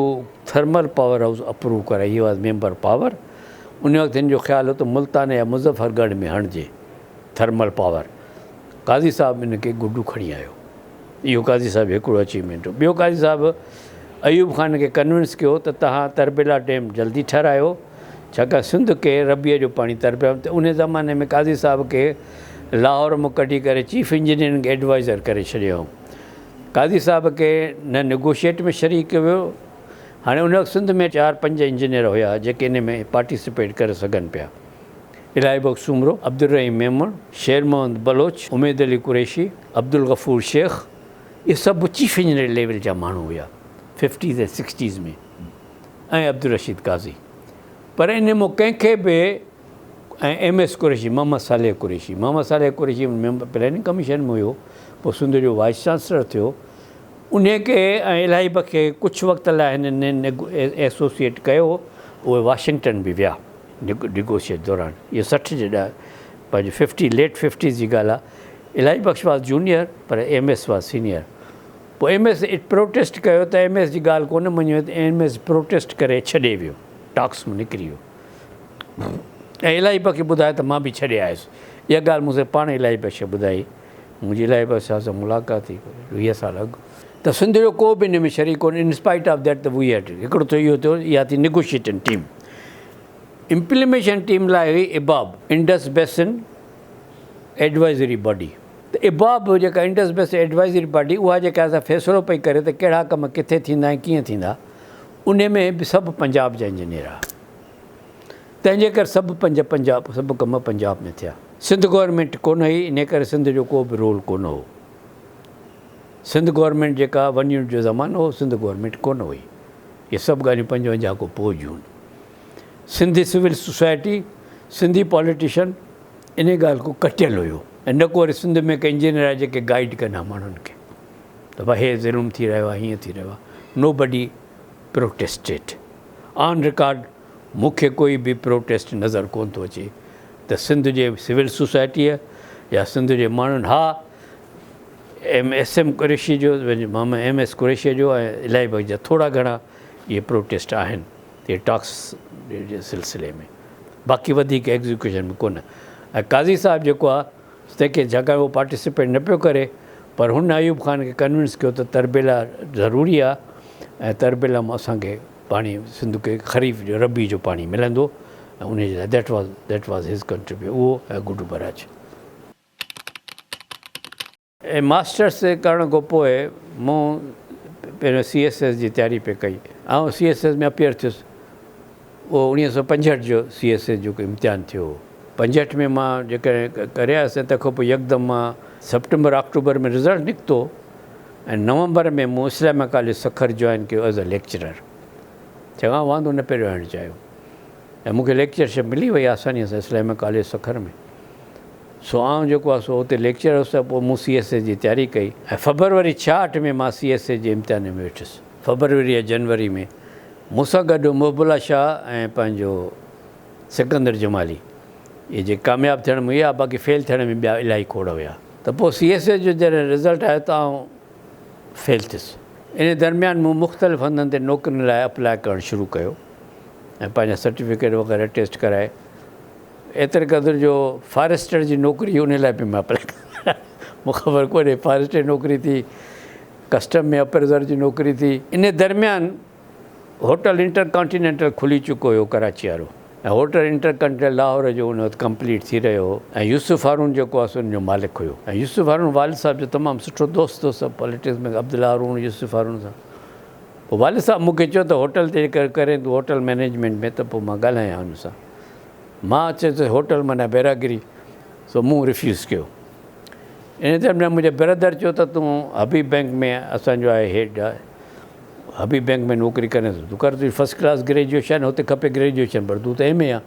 thermal power house approve कराई, ही वॉज मेंबर पावर। उन वक़्तु हिन जो ख़्यालु हो त मुल्तान या मुज़फ़रगढ़ में हणिजे थर्मल पावर। काज़ी साहिबु हिन खे गुड्डू खणी आयो, इहो काज़ी साहिबु हिकिड़ो अचीवमेंट हो। ॿियो काज़ी साहिबु अयूब ख़ान खे कन्विंस कयो त तव्हां तरबेला डैम जल्दी ठारायो, छाकाणि सिंध खे रबीअ जो पाणी तरबिया। त उन ज़माने में काज़ी साहिब खे लाहौर मां कढी करे चीफ इंजीनियरिंग एडवाइज़र करे छॾियो। काज़ी साहिब खे न नेगोशिएट में शरीक वियो, हाणे उन वक़्तु सिंध में 4-5 इंजीनियर हुया जेके इन में पार्टिसिपेट करे सघनि पिया। इलाही बख़्श सुमरो, अब्दुल रहीम मेमण, शेर मोहम्मद बलोच, उमेद अली कुरैशी, अब्दुल गफ़ूर शेख, ये सभु चीफ इंजीनियर लेवल जा माण्हू हुया 50s ऐं 60s में, ऐं अब्दुल रशीद काज़ी। पर इन मां कंहिंखे बि, ऐं MS Qureshi, Mohammad Saleh Qureshi, Mohammad Saleh Qureshi member planning commission में हुयो, पोइ सिंध जो वाइस चांसलर थियो। उन खे ऐं इलाही बख़्श खे कुझु वक़्त लाइ हिननि एसोसिएट कयो, उहे वाशिंगटन बि विया निगोशिएट दौरान। इहे 60 जे पंहिंजे 50 लेट 50s जी ॻाल्हि आहे। इलाही बख़्श वाज़ जूनियर पर MS वाज़ सीनियर। पोइ MS प्रोटेस्ट कयो त MS जी ॻाल्हि कोन मञियो त MS प्रोटेस्ट करे छॾे वियो, टॉक्स मां निकिरी वियो। ऐं इलाही बख़्श ॿुधाए त मां बि छॾे आयुसि। इहा ॻाल्हि मूंखे पाण इलाही बख़्श ॿुधाई, मुंहिंजी इलाही बख़्श सां मुलाक़ात थी 20 साल अॻु। त सिंध जो को बि हिन में शरीक कोन्हे। इन स्पाइट ऑफ दैट त वी हैड हिकिड़ो त इहो थियो, इहा थी निगोशिएटिंग टीम। इम्प्लीमेशन टीम लाइ हुई इबाब, इंडस बेसिन एडवाइज़री बॉडी। त इबाब जेका इंडस बेसिन एडवाइज़री बॉडी, उहा जेका असां फ़ैसिलो पई करे त कहिड़ा कम किथे थींदा ऐं कीअं थींदा, उन में बि सभु पंजाब जा इंजीनियर आहे। तंहिंजे करे सभु कम पंजाब में थिया। सिंध गवर्नमेंट कोन हुई, इन करे सिंध जो को बि रोल कोन हो। सिंध गवर्नमेंट जेका 1 यूनिट जो ज़मानो हो, सिंध गवर्नमेंट कोन हुई। इहे सभु ॻाल्हियूं 55 खां पोइ जूं। Sindhi civil society, Sindhi politician इन ॻाल्हि को कटियल हुयो। ऐं न को वरी सिंध में कंहिं इंजीनियर आहे जेके गाइड कनि माण्हुनि खे त भई हे ज़ुल्म थी रहियो आहे, हीअं थी रहियो आहे। नो बडी प्रोटेस्टेड ऑन रिकॉर्ड। मूंखे कोई बि प्रोटेस्ट नज़र कोन थो अचे त सिंध जे सिविल सोसाइटीअ या सिंध जे माण्हुनि, हा SM कुरैशी जो, मोहम्मद MS कुरैशीअ जो ऐं इलाही बख़्श जा थोरा घणा इहे प्रोटेस्ट आहिनि इहे टॉक्स जे सिलसिले में। बाक़ी वधीक एग्ज़ीक्यूशन में कोन। ऐं काज़ी साहिबु जेको आहे तंहिंखे छाकाणि उहो पार्टिसिपेट न पियो करे, पर हुन अयूब ख़ान खे कन्विंस कयो त तरबेला ज़रूरी आहे ऐं तरबेला मां असांखे पाणी सिंध खे ख़रीफ़ जो रबी जो पाणी मिलंदो, ऐं उनजे लाइ दैट वॉज़ हिज कंट्रीब्यूट। उहो ऐं गुडू बराज। ऐं मास्टर्स करण खां पोइ मूं पहिरियों CSS जी तयारी पे कई। ऐं CSS में अपियर थियुसि। उहो 1965 जो CSS जो इम्तिहान थियो। 65 में मां जेकॾहिं करे आयुसि, तंहिंखां पोइ यकदमि मां सेप्टेम्बर अक्टूबर में रिज़ल्ट निकितो ऐं नवंबर में मूं इस्लामिया कॉलेज सखर जॉइन कयो एज़ अ लेक्चरर। चङा वांदो न पियो रहणु चाहियो ऐं मूंखे लेक्चरशिप मिली वई आसानीअ सां इस्लामिया कॉलेज सखर में। सो आउं जेको आहे सो हुते लेक्चर हुउसि। पोइ मूं CSS जी तयारी कई ऐं फरवरी 66 में मां CSS जे इम्तिहान में वेठुसि। फरवरी या जनवरी में मूंसां गॾु मुहबुल्ला शाह ऐं पंहिंजो सिकंदर जमाली, इहे जे कामयाबु थियण में इहा, बाक़ी फेल थियण में ॿिया इलाही खोड़ हुया। त पोइ CSS जो जॾहिं रिज़ल्ट आयो त आउं फेल थियुसि। इन दरमियान मूं मुख़्तलिफ़ हंधनि ते नौकरियुनि लाइ अप्लाई करणु शुरू कयो ऐं पंहिंजा सर्टिफिकेट वग़ैरह टेस्ट कराए। एतिरे क़दुरु जो फॉरेस्टर जी नौकिरी, उन लाइ बि मां अप्लाई कयो। मूंखे ख़बर कोन्हे, फॉरेस्टर नौकिरी थी, कस्टम में अप्रेज़र जी नौकिरी थी। इन दरमियान होटल इंटरकॉन्टिनेंटल खुली चुको हुयो कराची वारो, ऐं होटल इंटरकॉन्टिनेंटल लाहौर जो उन वक़्तु कंप्लीट थी रहियो हो। ऐं यूसुफ हारून जेको आहे सो उनजो मालिक हुयो। ऐं यूसुफ हारून वालिद साहिब जो तमामु सुठो दोस्त हो, सभु पॉलिटिक्स में अब्दुल्ला हारून यूसुफ हारून सां। पोइ वालिद साहिबु मूंखे चयो त होटल ते करे तूं होटल मैनेजमेंट में, त पोइ मां ॻाल्हायां हुन सां। मां अचे त होटल माना बैरागिरी, सो मूं रिफ्यूज़ कयो। इन दरमियान मुंहिंजे ब्रदर चयो त तूं हबीब बैंक में असांजो आहे हेड आहे, हबीब बैंक में नौकिरी करे तूं कर, तुंहिंजी फर्स्ट क्लास ग्रेजुएशन हुते खपे ग्रेजुएशन, पर तूं त MA आहे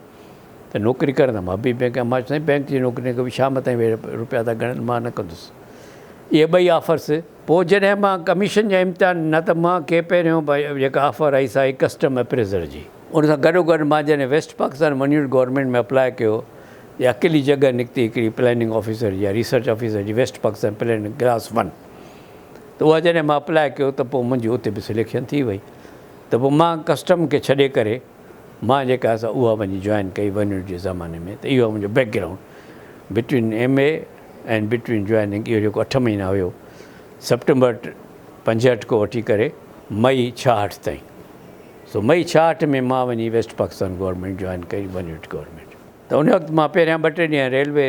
त नौकिरी करंदमि हबीब बैंक। मां साईं बैंक जी नौकिरी कबी, शाम ताईं रुपया था गणनि, मां न कंदुसि। इहे ॿई ऑफर्स। पोइ जॾहिं मां कमीशन जा इम्तिहान, न त मां के पहिरियों भई जेका ऑफर आई सा कस्टम अप्रेज़र जी, उन सां गॾोगॾु मां जॾहिं वेस्ट पाकिस्तान 1 यूनिट गवर्नमेंट में अप्लाई कयो, इहा अकेली जॻह निकिती हिकिड़ी प्लानिंग ऑफिसर जी या रिसर्च ऑफिसर जी, वेस्ट पाकिस्तान प्लानिंग क्लास 1। त उहा जॾहिं मां अप्लाई कयो त पोइ मुंहिंजी उते बि सिलेक्शन थी वई। त पोइ मां कस्टम खे छॾे करे मां जेका असां उहा वञी जॉइन कई 1 यूनिट जे ज़माने में। त इहो मुंहिंजो background between MA and between joining, इहो जेको 8 महीना हुयो, सेप्टेम्बर 65 खां वठी करे मई 66 ताईं। सो मई 66 में मां वञी वेस्ट पाकिस्तान गवर्नमेंट जॉइन कई 1 यूनिट गवर्नमेंट। त उन वक़्तु मां पहिरियां 2-3 ॾींहं रेलवे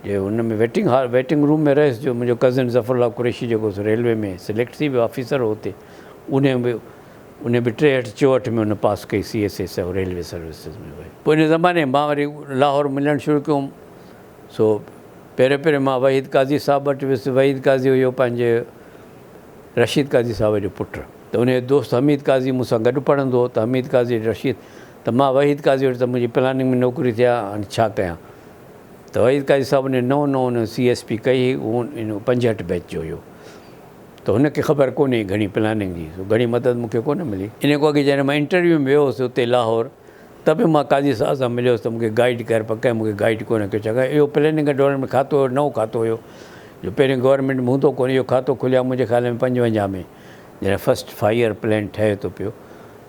जे हुन में वेटिंग रूम में रहियुसि। जो मुंहिंजो कज़न ज़फ़रुल्ला कुरैशी जेको रेलवे में सिलेक्ट थी वियो ऑफिसर हो हुते, उन बि उन बि 63-64 में उन पास कई CSS और रेलवे सर्विसिस में वई। पोइ इन ज़माने मां वरी लाहौर मिलणु शुरू कयुमि। सो पहिरियों पहिरियों मां वहीद काज़ी साहब वटि वियुसि। वहीद काज़ी हुयो पंहिंजे रशीद काज़ी साहब जो पुटु। त उन जो दोस्त हमीद काज़ी मूंसां गॾु पढ़ंदो हो। त हमीद काज़ी रशीद त मां वहीद काज़ी वटि त मुंहिंजी प्लानिंग में नौकिरी थिया। हाणे छा कयां? त वहीद काज़ी साहब ने नओं हुन CSP कई। उहो इन 65 बैच जो हुयो। त हुनखे ख़बर कोन्हे घणी प्लानिंग जी, घणी मदद मूंखे कोन मिली। इन खां अॻु जॾहिं मां इंटरव्यू में वियो हुउसि हुते लाहौर, त बि मां काज़ी साहब सां मिलियोसि त मूंखे गाइड कर, पर कंहिं मूंखे गाइड कोन्हे कयो। छाकाणि इहो प्लानिंग डेवलपमेंट खातो हुयो, नओं खातो हुयो, जो पहिरियों गवर्नमेंट में हूंदो कोन्हे। इहो खातो खुलिया मुंहिंजे ख़्याल में 55 में, जॾहिं फस्ट 5 ईयर प्लान ठहे थो पियो,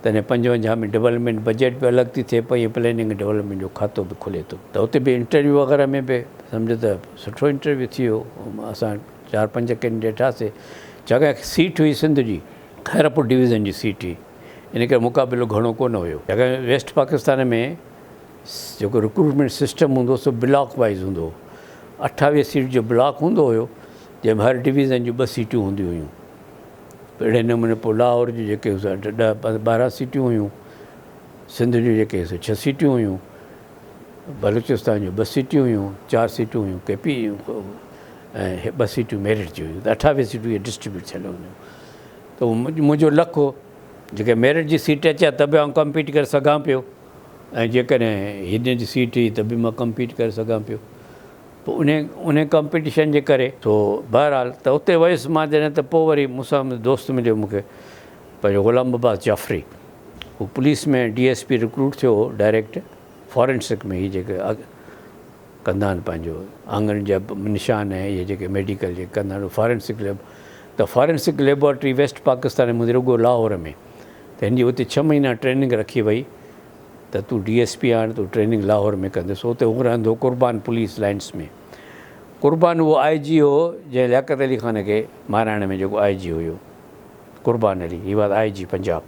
तॾहिं 55 में डेवलपमेंट बजट बि अलॻि थी थिए पई, प्लानिंग डेवलपमेंट जो खातो बि खुले थो। त उते बि इंटरव्यू वग़ैरह में बि सम्झो त सुठो इंटरव्यू थी वियो। असां 4-5 कैंडिडेट हुआसीं। छाकाणि सीट हुई सिंध जी, खैरपुर डिवीज़न जी सीट हुई, इन करे मुक़ाबिलो घणो कोन हुयो। छाकाणि वेस्ट पाकिस्तान में जेको रिक्रूटमेंट सिस्टम हूंदो सो ब्लॉक वाइज़ हूंदो हो। 28 सीट जो ब्लॉक हूंदो हुयो, जंहिंमें हर डिवीज़न जूं 2 सीटियूं हूंदियूं हुयूं। अहिड़े नमूने पोइ लाहौर जूं जेके 10-12 सीटियूं हुयूं, सिंध जूं जेके 6 सीटियूं हुयूं, बलूचिस्तान जूं 2 सीटियूं हुयूं, 4 सीटियूं हुयूं KP जूं, ऐं 2 सीटियूं मेरिट जूं हुयूं। त 28 सीटियूं इहे डिस्ट्रीब्यूट थियल हुयूं। त मुंहिंजो लक हो, जेके मेरिट जी सीट अचे त बि आउं कम्पीट करे सघां पियो, ऐं जेकॾहिं हिन जी सीट हुई त बि मां कम्पीट करे सघां पियो। पोइ उन कॉम्पिटिशन जे करे तो बहरहाल त उते वयुसि मां। जॾहिं त पोइ वरी मूंसां दोस्त मिलियो मूंखे, पंहिंजो ग़ुलाम अब्बास जाफ़री। हू पुलिस में DSP रिक्रूट थियो हो डायरेक्ट फॉरेंसिक में। हीअ जेके कंदा आहिनि पंहिंजो आंगन जा निशान ऐं इहे जेके मेडिकल जेके कंदा आहिनि फॉरेंसिक लैब। त फॉरेंसिक लेबोरेटरी वेस्ट पाकिस्तान में हूंदी रुॻो लाहौर में। त हिन जी उते 6 महीना ट्रेनिंग रखी वई त तूं DSP हाणे तूं ट्रेनिंग लाहौर में कंदुसि। उते हू रहंदो कुर्बान पुलिस लाइन्स में। कुर्बान उहो IG हो जंहिं लियाकत अली ख़ान खे माराइण में जेको IG हुयो, कुर्बान Ali, he was IG Punjab.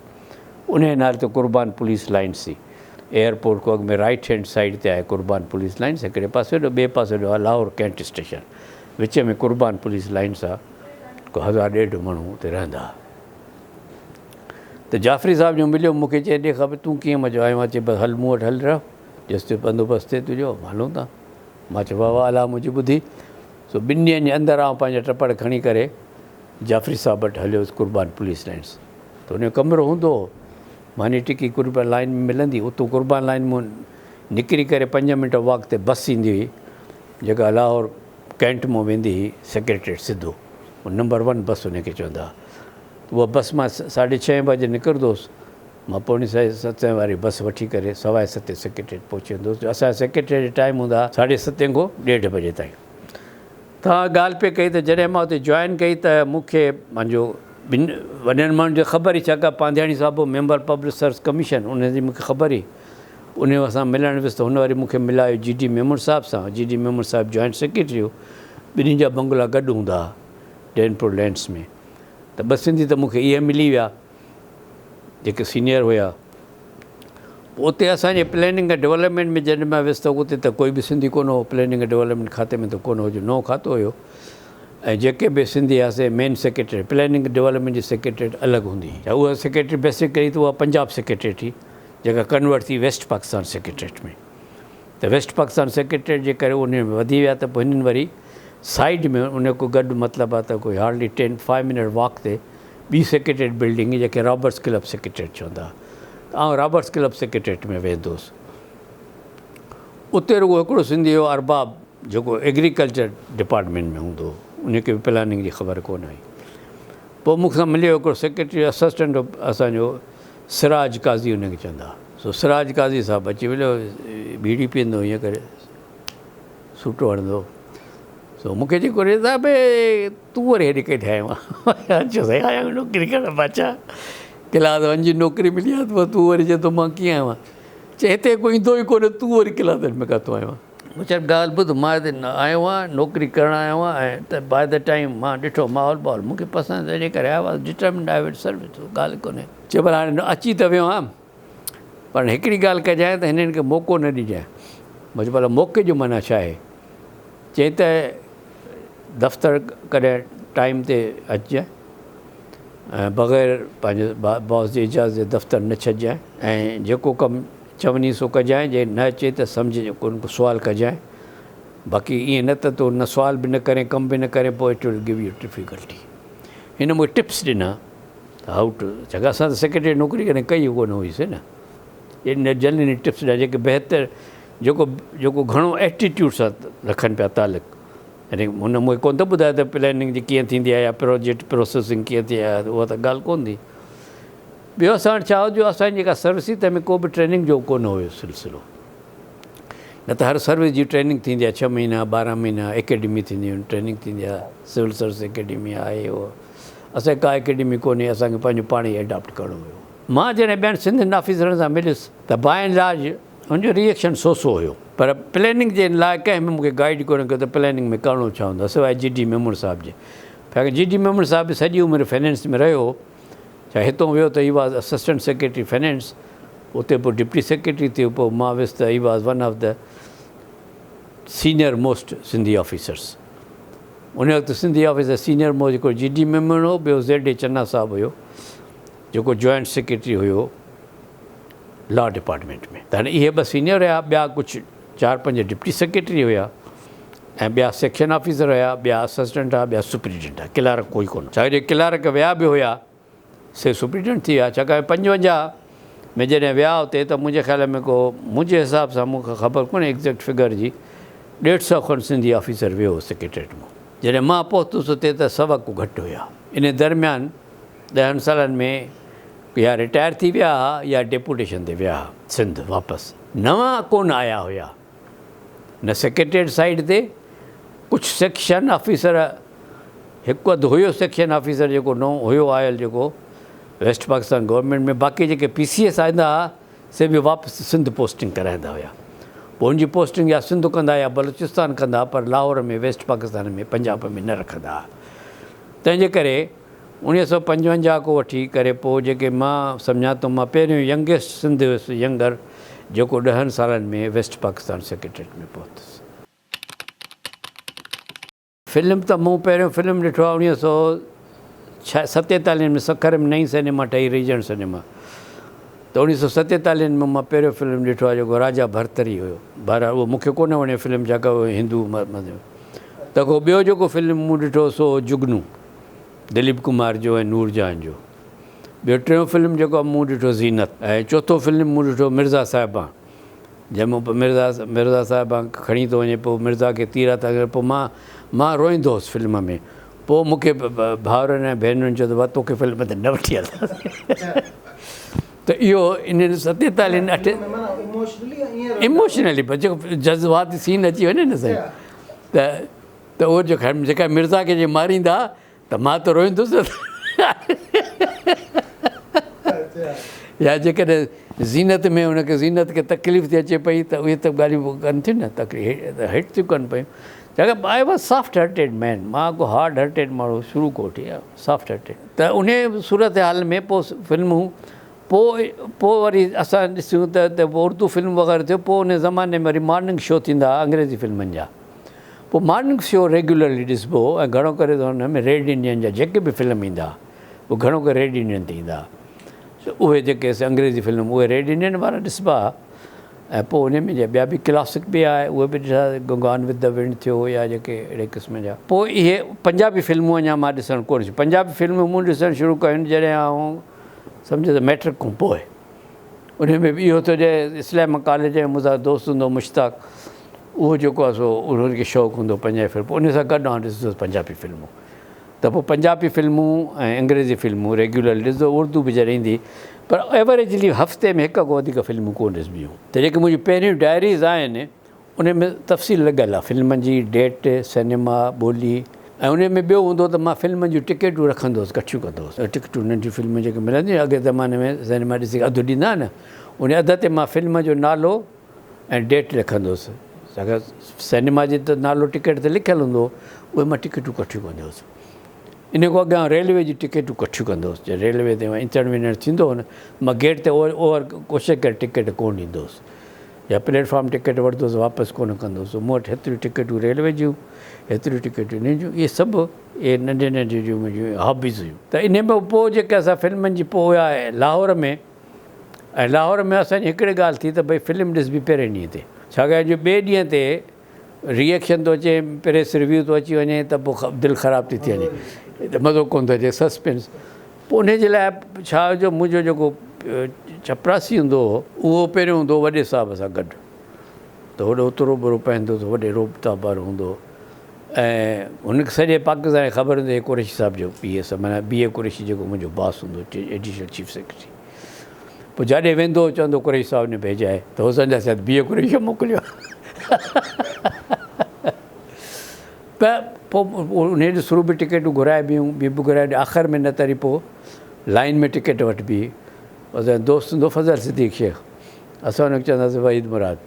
उन नाले ते कुर्बान पुलिस लाइन्स हुई। एयरपोर्ट खां अॻु में राइट हैंड साइड ते आहे कुर्बान पुलिस लाइन्स, हिकिड़े पासे ॾो, ॿिए पासे ॾो आहे लाहौर कैंट स्टेशन। विच में कुर्बान पुलिस लाइन्स आहे। को 1000-1.5 माण्हू हुते रहंदा हुआ। त जाफ़री साहब जो मिलियो मूंखे, चए ॾेखां भई तूं कीअं मज़ो आयो? मां चयो बसि हल मूं वटि हल रहो, जेसिताईं बंदोबस्तु थिए तुंहिंजो हलूं था। मां चयो वाह वाह अला मुंहिंजी ॿुधी। सो 2 ॾींहंनि जे अंदरि आउं पंहिंजा टपड़ खणी करे जाफ़री साहब वटि हलियोसि कुर्बान पुलिस लाइन्स। त उन जो कमिरो हूंदो हो, मानी टिकी कुर्बान लाइन में मिलंदी। उतां कुर्बान लाइन मां निकिरी करे 5 मिंट वॉक ते बस ईंदी हुई, जेका लाहौर कैंट मां वेंदी हुई सेक्रेटरीट सिधो। नंबर 1 बस उनखे चवंदा हुआ। उहा बस मां 6:30 बजे निकिरंदोसि, मां 6:45 वारी बस वठी करे 7:15 सेक्रेटरीट पहुची वेंदुसि। असांजा सेक्रेटरीट टाइम हूंदा 7:30 खां 1:30 बजे ताईं। तव्हां ॻाल्हि पे कई त जॾहिं मां हुते जॉइन कई त मूंखे पंहिंजो वॾनि माण्हुनि जो ख़बर ई, छाकाणि पांधियाणी साहिबु मेंबर पब्लिक सर्विस कमीशन, उनजी मूंखे ख़बर ई। उन असां मिलणु वियुसि त हुन वरी मूंखे मिलायो GD मेमूर साहिब सां। GD मेमूर साहिबु जॉइंट सेक्रेटरी हो। ॿिन्हिनि जा बंगला गॾु हूंदा हुआ डैनपुर लैंड्स में। त 2 सिंधी त मूंखे इहे मिली विया जेके सीनियर हुया। पोइ उते असांजे प्लैनिंग ऐं डेवलपमेंट में जॾहिं मां वियुसि त उते त कोई बि सिंधी कोन हो। प्लैनिंग ऐं डेवलपमेंट खाते में त कोन हो, जो नओं खातो हुयो। ऐं जेके बि सिंधी हुआसीं मेन सेक्रेटरी, प्लैनिंग डेवलपमेंट जी सेक्रेटरी अलॻि हूंदी हुई। उहा सेक्रेटरी बेसिकली त उहा पंजाब सेक्रेटरी थी, जेका कन्वर्ट थी वेस्ट पाकिस्तान सेक्रेटरीट में। त वेस्ट पाकिस्तान सेक्रेटरीट जे करे उन में वधी विया। त पोइ हिननि वरी साइड में उन को गॾु मतिलबु आहे त कोई हार्डली 5 मिनट वॉक ते ॿी सेक्रेटरीट बिल्डिंग, जेके रॉबर्ट्स क्लब सेक्रेटरीट चवंदा हुआ। त आउं रॉबर्ट्स क्लब सेक्रेटरीट में वेंदुसि। उते रुॻो हिकिड़ो सिंधी हो अरबाब, जेको एग्रीकल्चर डिपार्टमेंट में हूंदो हो। उनखे बि प्लानिंग जी ख़बर कोन हुई। पोइ मूंसां मिलियो हिकिड़ो सेक्रेटरी असिस्टेंट असांजो सिराज काज़ी उनखे चवंदा हुआ। सो सिराज काज़ी साहिबु अची मिलियो, बीड़ी पीअंदो ईअं करे, सुठो हणंदो। सो मूंखे जेको रेज़ा भई तूं वरी हेॾे केॾे आयो आहे? अच्छा साईं आया नौकिरी करणु बादशाह, क्लास 1 जी नौकिरी मिली आहे त तूं वरी चए थो मां कीअं आयो आहियां? चए हिते कोई ईंदो ई कोन्हे, तूं वरी क्लास 1 में काथो आयो आहे? मूं चयो ॻाल्हि ॿुध, मां हिते आयो आहियां नौकिरी करणु आयो आहियां, ऐं त बाय द टाइम मां ॾिठो माहौल मूंखे पसंदि तंहिंजे करे आयो आहे, determined I will serve it, ॻाल्हि कोन्हे। चए पर हाणे अची त वियो आहियां, पर हिकिड़ी ॻाल्हि कजांइ त हिननि खे मौक़ो न ॾिजांइ। मुंहिंजो भला मौक़े जो माना छा आहे? चई त दफ़्तर कॾहिं टाइम ते अचिजांइ, बग़ैर पंहिंजे बॉस जी इजाज़त जे दफ़्तरु न छॾिजांइ ऐं जेको कमु चवनी सो कजांइ, जे न अचे त सम्झ को सुवाल कजांइ। बाक़ी ईअं न त तो न सुवाल बि न करे कमु बि न करे पोइ it will give U difficulty. हिन मूंखे टिप्स ॾिना त हाउ टू, छाकाणि असां त सेक्रेटरी नौकिरी कॾहिं कई कोन हुईसीं न, इन जनरली टिप्स ॾिना जेके बहितर जेको घणो एटीट्यूड सां रखनि पिया तालुक। यानी हुन मूंखे कोन थो ॿुधाए त प्लैनिंग जी कीअं थींदी आहे या प्रोजेक्ट प्रोसेसिंग कीअं थी आहे, उहा त ॻाल्हि कोन थी। ॿियो असां वटि छा हुजो, असांजी जेका सर्विस हुई तंहिंमें को बि ट्रेनिंग जो कोन हुयो सिलसिलो। न त हर सर्विस जी ट्रेनिंग थींदी आहे, 6 महीना 12 महीना एकेडमी थींदियूं आहिनि, ट्रेनिंग थींदी आहे, सिविल सर्विस एकेडमी आहे उहो। असांखे का एकेडमी कोन्हे, असांखे पंहिंजो पाण ई एडॉप्ट करिणो हुयो। मां जॾहिं ॿियनि सिंधियुनि ऑफिसरनि सां मिलियुसि त बाय एंड लार्ज हुनजो रिएक्शन सो हुयो, पर प्लैनिंग जे लाइ कंहिं बि मूंखे गाइड कोन कयो त प्लैनिंग में करिणो छा हूंदो आहे, सवाइ GD मेमण साहिब जे। छाकाणि GD मेमण साहिब बि सॼी उमिरि फाइनेंस में रहियो, चाहे हितां वियो त he was assistant secretary finance, उते पोइ डिप्टी सेक्रेटरी थियो, पोइ मां वियुसि त he was one of the senior most Sindhi officers. उन वक़्तु सिंधी ऑफिसर सीनियर मोस्ट जेको GD मेमण हो, ॿियो ZA चन्ना साहिबु हुयो जेको जॉइंट सेक्रेटरी हुयो लॉ डिपार्टमेंट में। त हाणे इहे ॿ सीनियर हुया, ॿिया कुझु 4-5 डिप्टी सेक्रेटरी हुया ऐं ॿिया सेक्शन ऑफिसर हुया, ॿिया असिस्टेंट हुआ, ॿिया सुपरिटेंडेंट हुआ, क्लार्क कोई कोन। छाकाणि क्लार्क विया बि हुया से सुपरिटेंडेंट थी विया। छाकाणि 55 में जॾहिं विया हुते त मुंहिंजे ख़्याल में को मुंहिंजे हिसाब सां मूंखे ख़बर कोन्हे एग्ज़ैक्ट फिगर जी, 150 खनि सिंधी ऑफिसर वियो हो सेक्रेटरीट मां। जॾहिं मां पहुतुसि हुते त 100 को घटि हुया। इन दरमियान 10 सालनि में या रिटायर थी विया हुआ या डेपुटेशन ते विया हुआ सिंध वापसि, नवां कोन आया हुया। न सेक्रेटरीट साइड ते कुझु सेक्शन ऑफिसर, हिकु अधु हुयो सेक्शन ऑफिसर जेको नओं हुयो आयल जेको वेस्ट पाकिस्तान गवर्नमेंट में, बाक़ी जेके PCS आईंदा हुआ से बि वापसि सिंध पोस्टिंग कराईंदा हुया। पोइ हुनजी पोस्टिंग या सिंध कंदा या बलूचिस्तान कंदा, पर लाहौर में वेस्ट पाकिस्तान में पंजाब में न रखंदा हुआ। तंहिंजे करे 1955 को वठी करे पोइ जेके मां सम्झां थो, मां पहिरियों यंगेस्ट सिंध हुयुसि, यंगर, जेको 10 सालनि में वेस्ट पाकिस्तान सेक्रेटरीट में पहुतुसि। फिल्म त मूं पहिरियों फिल्म ॾिठो आहे 1947 में, सखर में नई सिनेमा ठही रीजन सिनेमा, त 1947 में मां पहिरियों फिल्म ॾिठो आहे जेको राजा भरतरी हुयो। बहरहाल उहो मूंखे कोन वणे फिल्म, छाकाणि हिंदू त को ॿियो जेको फिल्म मूं ॾिठो सो जुगनू, दिलीप कुमार जो ऐं नूरजहान जो। ॿियो टियों फिल्म जेको मूं ॾिठो ज़ीनत, ऐं चोथों फिल्म मूं ॾिठो मिर्ज़ा साहिबा, जंहिंमें मिर्ज़ा साहिबा खणी थो वञे, पोइ मिर्ज़ा खे तीर था करे, पोइ मां रोईंदो हुउसि फिल्म में। पोइ मूंखे भाउरनि ऐं भेनरुनि चयो त भाउ तोखे फिल्म ते न वठी हलंदासीं। त इहो इन 47 इमोशनली जेको जज़्बाती सीन अची वञे न साईं, त उहो जेका मिर्ज़ा खे जे मारींदा त मां त रोईंदुसि। या जेकॾहिं ज़ीनत में हुनखे ज़ीनत खे तकलीफ़ थी अचे पई त उहे त ॻाल्हियूं कनि थियूं न, तकलीफ़ हिट थियूं कनि पियूं। छाकाणि I was soft hearted man, मां को हार्ड हार्टेड माण्हू शुरू को वठी आहे, सॉफ्ट हार्टेड। त उन सूरत हाल में पोइ फिल्मूं, पोइ वरी असां ॾिसूं त उर्दू फिल्म वग़ैरह थियो। पोइ उन ज़माने में वरी मॉर्निंग शो थींदा हुआ अंग्रेज़ी फिल्मनि जा, पोइ मॉर्निंग शो रेगुलरली ॾिसबो हो। ऐं घणो करे त हुन में रेड इंडियन जा जेके बि फिल्म ईंदा उहे घणो करे रेड इंडियन ते ईंदा, उहे जेके अंग्रेज़ी फिल्म उहे रेड इंडियन वारा ॾिसबा। ऐं पोइ उन में ॿिया बि क्लासिक बि आहे, उहे बि ॾिठा, गॉन विद द विंड थियो या जेके अहिड़े क़िस्म जा। पोइ इहे पंजाबी फिल्मूं अञा मां ॾिसणु कोन, पंजाबी फिल्मूं मूं ॾिसणु शुरू कयूं जॾहिं आउं सम्झ त मैट्रिक खां पोइ। उन में बि इहो थो चए, इस्लाम कॉलेज में मुंहिंजो दोस्त हूंदो मुश्ताक, उहो जेको आहे सो उनखे शौक़ु हूंदो पंजाबी फिल्म, पोइ उन सां गॾु आउं ॾिसंदुसि पंजाबी फिल्मूं। त पोइ पंजाबी फिल्मूं ऐं अंग्रेज़ी फिल्मूं रेगुलर ॾिसंदो, उर्दू बि जॾहिं ईंदी, पर एवरेजली हफ़्ते में 1 खां वधीक फिल्मूं कोन ॾिसबियूं। त जेके मुंहिंजी पहिरियूं डायरीज़ आहिनि उन में तफ़सील लॻियल आहे, फिल्मनि जी डेट, सिनेमा, ॿोली। ऐं उन में ॿियो हूंदो त मां फिल्मनि जूं टिकेटूं रखंदो हुउसि, कठियूं कंदो हुउसि। टिकटूं नंढियूं फिल्मूं जेके मिलंदियूं अॻे ज़माने में सिनेमा ॾिसी अधु ॾींदा न, उन अध ते मां फिल्म जो नालो ऐं डेट लिखंदो हुउसि। छाकाणि सिनेमा जी त नालो टिकेट ते लिखियलु हूंदो, उहे मां टिकेटूं कठियूं कंदो हुउसि। इन खां अॻियां रेलवे जी टिकेटूं कठियूं कंदो हुउसि, जे रेलवे ते इंचण विञण थींदो हो न, मां गेट ते ओवर कोशिशि करे टिकेट कोन ॾींदो हुउसि। या प्लेटफॉर्म टिकट वठंदुसि वापसि कोन कंदुसि। मूं वटि हेतिरियूं टिकटूं रेलवे जूं, हेतिरियूं टिकटूं इन जूं, इहे सभु इहे नंढे नंढे जूं मुंहिंजियूं हॉबीज़ हुयूं। त इन में पोइ जेके असां फिल्मनि जी पोइ विया लाहौर में, ऐं लाहौर में असांजी हिकिड़ी ॻाल्हि थी त भई फिल्म ॾिसबी पहिरें ॾींहं ते, छाकाणि जो ॿिए ॾींहं ते रिएक्शन थो अचे, प्रेस रिव्यू थो अची वञे त पोइ दिलि ख़राबु थी थी वञे, त मज़ो कोन थो अचे, सस्पेंस। पोइ उनजे लाइ छा जो मुंहिंजो जेको चपरासी हूंदो हो उहो पहिरियों हूंदो वॾे साहब सां गॾु, त होॾो उतरो बरो पाईंदो त वॾे रोबता वारो हूंदो, ऐं हुनखे सॼे पाकिस्तान खे ख़बर हूंदी कुरैशी साहिब जो PS, माना BA कुरैशी जेको मुंहिंजो बॉस हूंदो, एडिशनल चीफ सेक्रेटरी। पोइ जाॾे वेंदो चवंदो कुरैशी साहिब ने भेजाए, त हो सम्झासीं BA कुरैशी मोकिलियो। त पोइ उन ॾे शुरू बि टिकेटूं घुराइबियूं, ॿी बि घुराए, आख़िर में न तरी पोइ लाइन में टिकेट वठिबी। असांजो दोस्त हूंदो फज़ल सिद्दीक़ शेख, असां हुनखे चवंदासीं वहीद मुराद,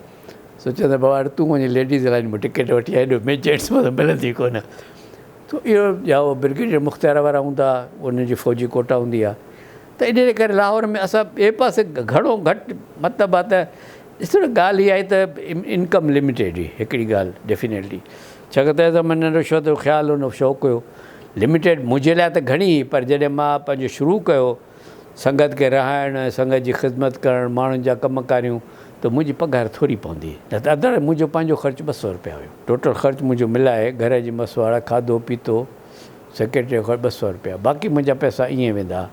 सोचंदा बाबा तूं वञी लेडीज़ लाइन में टिकेट वठी आए, हेॾो में जेंट्स में त मिलंदी कोन। त इहो या उहो ब्रिगेडियर मुख़्तियार वारा हूंदा, उनजी फ़ौजी कोटा हूंदी आहे। त इन करे लाहौर में असां ॿिए पासे घणो घटि मतिलबु आहे त ॾिसो न, ॻाल्हि इहा आहे त इनकम लिमिटेड हुई हिकिड़ी ॻाल्हि डेफिनेटली, छाकाणि त मन रिश्वत जो ख़्यालु हुन शौक़ु हुयो। लिमिटेड मुंहिंजे लाइ त घणी, पर जॾहिं मां पंहिंजो शुरू कयो संगत खे रहाइणु, संगत जी ख़िदमत करणु, माण्हुनि जा कम कारियूं, त मुंहिंजी पघार थोरी पवंदी, न त अदर मुंहिंजो पंहिंजो ख़र्चु 200 रुपया हुयो। टोटल ख़र्चु मुंहिंजो मिलाए घर जी मसवाड़, खाधो पीतो, सेक्रेटरी जो ख़र्चु 200 रुपया, बाक़ी मुंहिंजा पैसा ईअं वेंदा।